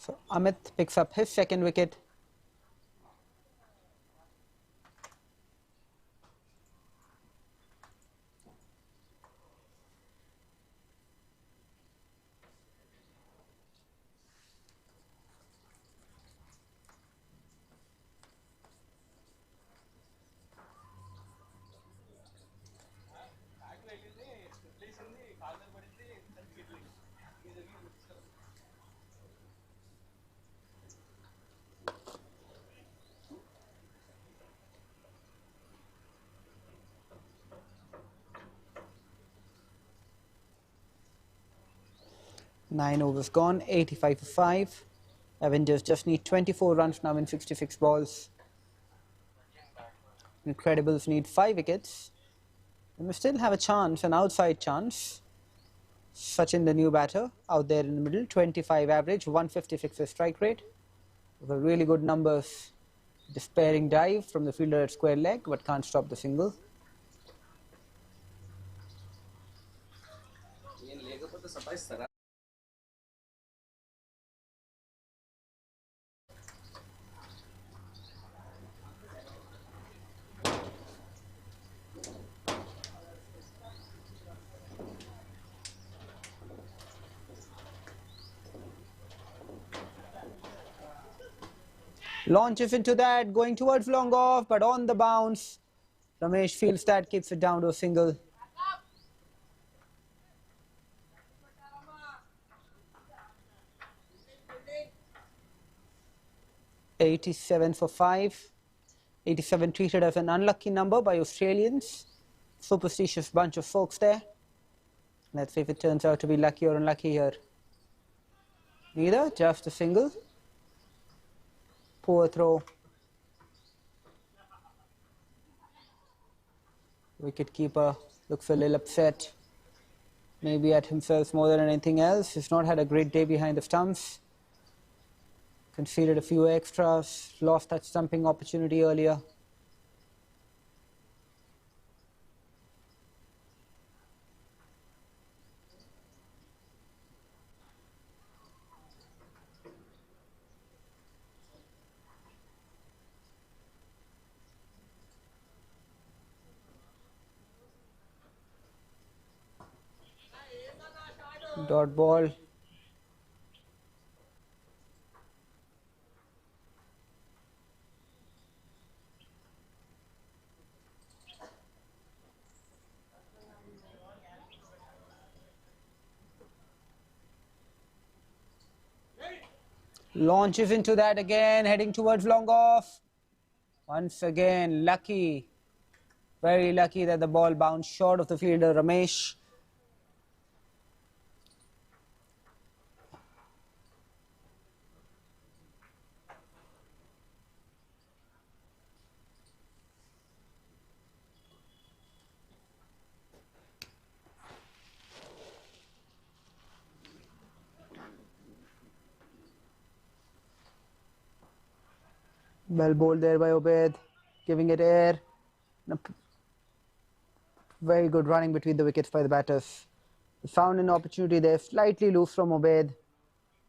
So Amit picks up his second wicket. Nine overs gone, 85 for 5. Avengers just need 24 runs now in 66 balls. Incredibles need 5 wickets. They may still have a chance, an outside chance. Sachin, the new batter, out there in the middle, 25 average, 156 for strike rate. With really good numbers. Despairing dive from the fielder at square leg, but can't stop the single. Launches into that, going towards long off, but on the bounce. Ramesh feels that, keeps it down to a single. '87 for 5. 87 treated as an unlucky number by Australians. Superstitious bunch of folks there. Let's see if it turns out to be lucky or unlucky here. Neither, just a single. Poor throw. Wicketkeeper looks a little upset. Maybe at himself more than anything else. He's not had a great day behind the stumps. Conceded a few extras. Lost that stumping opportunity earlier. Dot ball. Launches into that again, heading towards long off. Once again, lucky. Very lucky that the ball bounced short of the fielder, Ramesh. Well bowled there by Obed, giving it air. Very good running between the wickets by the batters. They found an opportunity there, slightly loose from Obed.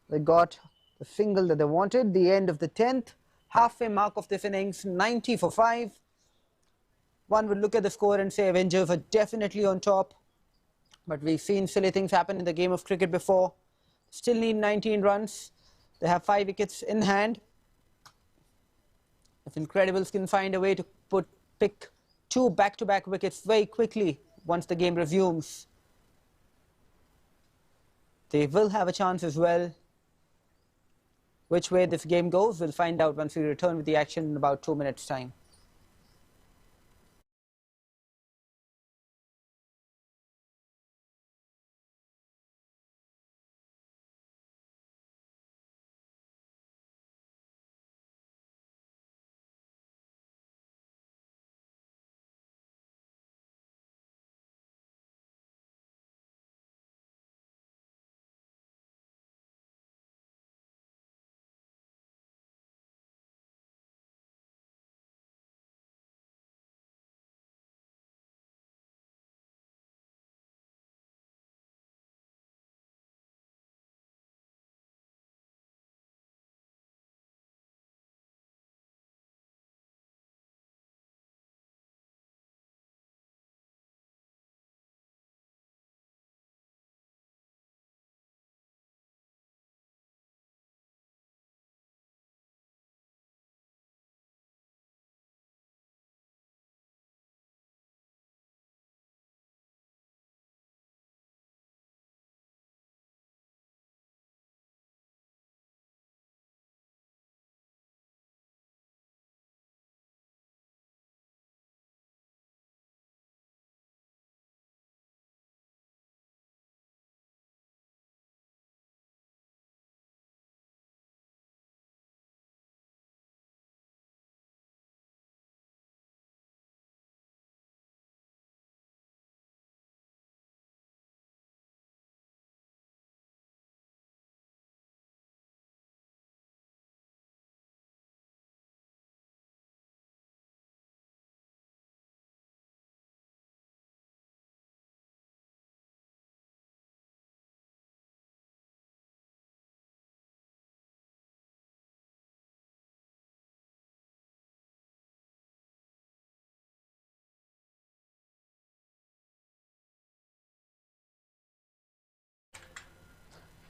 They got the single that they wanted. The end of the 10th, halfway mark of this innings, 90 for 5. One would look at the score and say Avengers are definitely on top. But we've seen silly things happen in the game of cricket before. Still need 19 runs. They have 5 wickets in hand. If Incredibles can find a way to pick 2 back-to-back wickets very quickly once the game resumes, they will have a chance as well. Which way this game goes, we'll find out once we return with the action in about 2 minutes' time.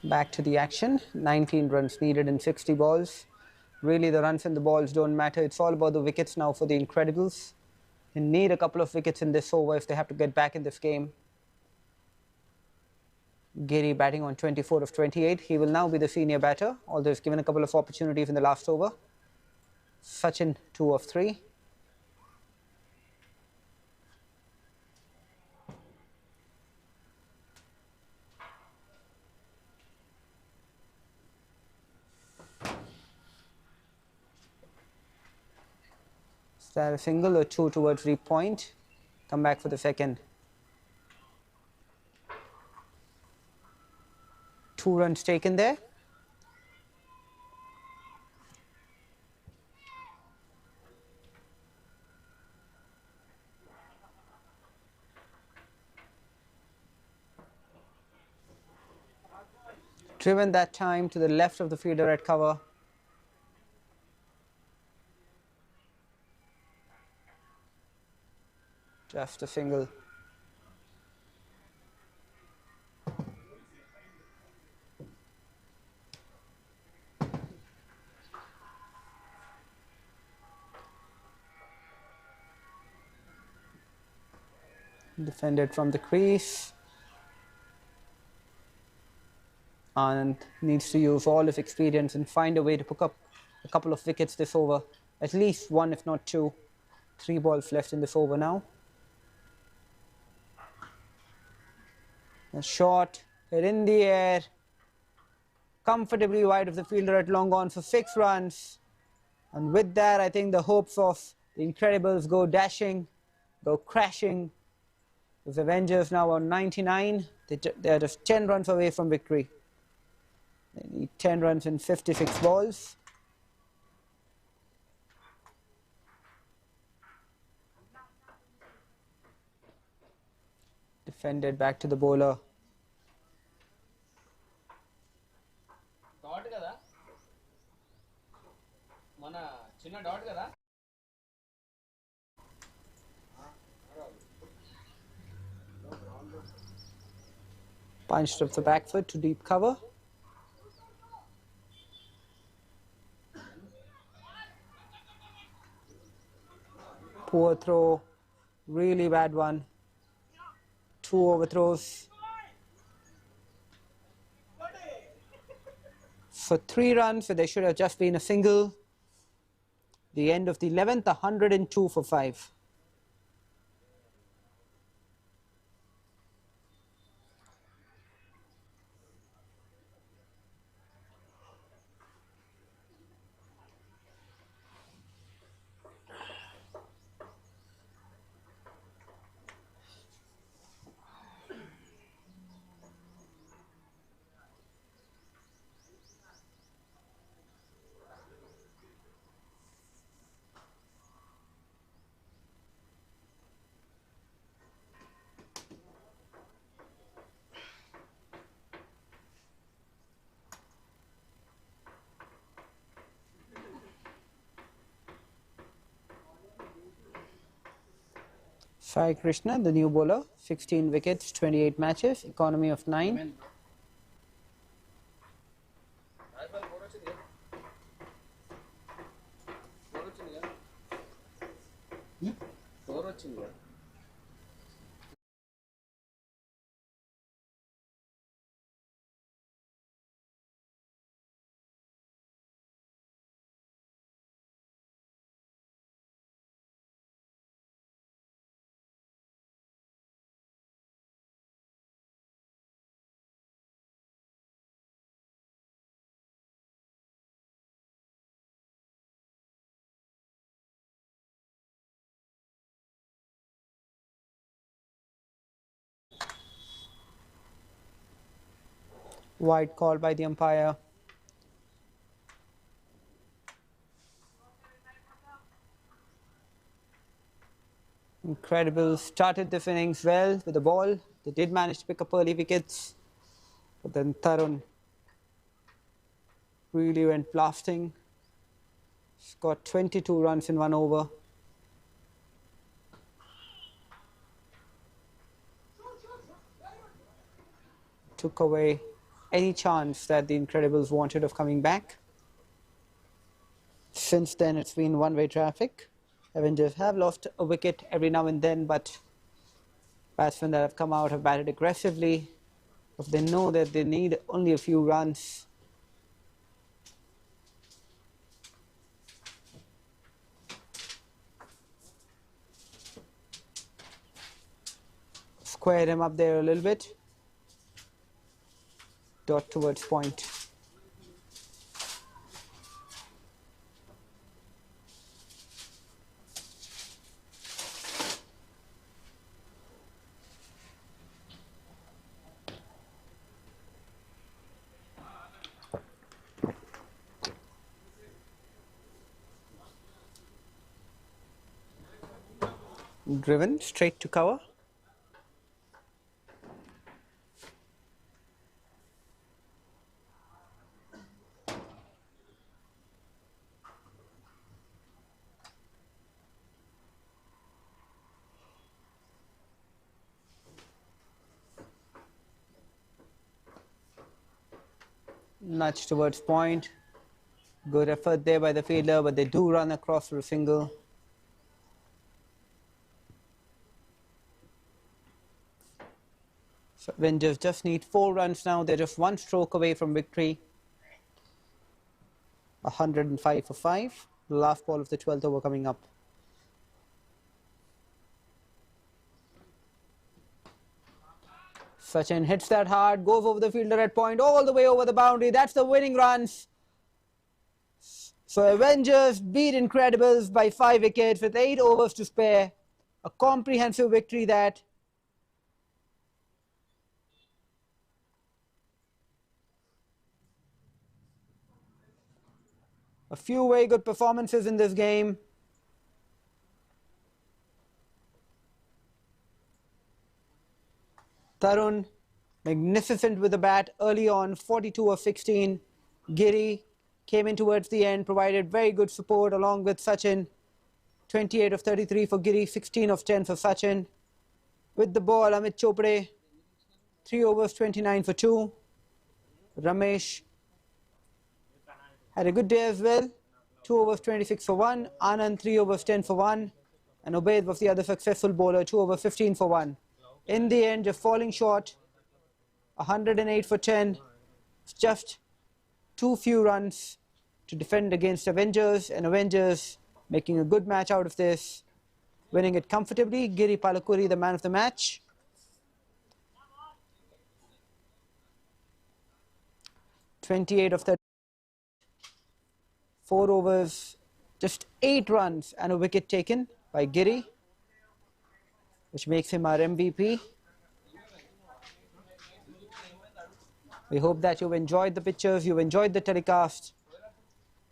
Back to the action. 19 runs needed in 60 balls. Really, the runs and the balls don't matter. It's all about the wickets now for the Incredibles. They need a couple of wickets in this over if they have to get back in this game. Giri batting on 24 of 28. He will now be the senior batter, although he's given a couple of opportunities in the last over. Sachin, 2 of 3. Is that a single or 2 towards the point? Come back for the second. 2 runs taken there. Driven that time to the left of the fielder at cover. Just a single. Defended from the crease. And needs to use all his experience and find a way to pick up a couple of wickets this over. At least 1, if not 2. 3 balls left in this over now. A shot, hit in the air. Comfortably wide of the fielder at long on for 6 runs. And with that, I think the hopes of the Incredibles go dashing, go crashing. The Avengers now on 99. They are just 10 runs away from victory. They need 10 runs in 56 balls. Defended back to the bowler. Dot kada? Mana chinna dot kada? Punched up the back foot to deep cover. Poor throw, really bad one. 2 overthrows. For 3 runs, so there should have just been a single. The end of the 11th, 102 for 5. Sai Krishna, the new bowler, 16 wickets, 28 matches, economy of 9. Wide call by the umpire. Incredible. Started this innings well with the ball. They did manage to pick up early wickets. But then Tarun really went blasting. Scored 22 runs in 1 over. Took away any chance that the Incredibles wanted of coming back. Since then, it's been one-way traffic. Avengers have lost a wicket every now and then, but batsmen that have come out have batted aggressively. If they know that they need only a few runs, square him up there a little bit. Dot towards point. Driven straight to cover. Nudge towards point. Good effort there by the fielder, but they do run across for a single. So Avengers just need 4 runs now. They're just 1 stroke away from victory. 105 for 5. The last ball of the 12th over coming up. Sachin hits that hard, goes over the fielder at point, all the way over the boundary. That's the winning runs. So Avengers beat Incredibles by 5 wickets with 8 overs to spare. A comprehensive victory that a few very good performances in this game. Tarun, magnificent with the bat early on, 42 of 16. Giri came in towards the end, provided very good support along with Sachin. 28 of 33 for Giri, 16 of 10 for Sachin. With the ball, 𝗬𝗏𝗃𝗄𝗧, 3 overs, 29 for 2. Ramesh had a good day as well, 2 overs, 26 for 1. Anand, 3 overs, 10 for 1. And Ubaid was the other successful bowler, 2 overs, 15 for 1. In the end, just falling short, 108 for 10. It's just too few runs to defend against Avengers, and Avengers making a good match out of this, winning it comfortably. Giri Palakuri, the man of the match. '28 of 30, 4 overs, just 8 runs and a wicket taken by Giri, which makes him our MVP. We hope that you've enjoyed the pictures, you've enjoyed the telecast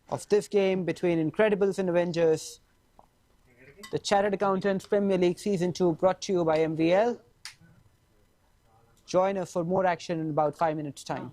of this game between Incredibles and Avengers. The Chartered Accountants Premier League Season 2 brought to you by MVL. Join us for more action in about 5 minutes' time.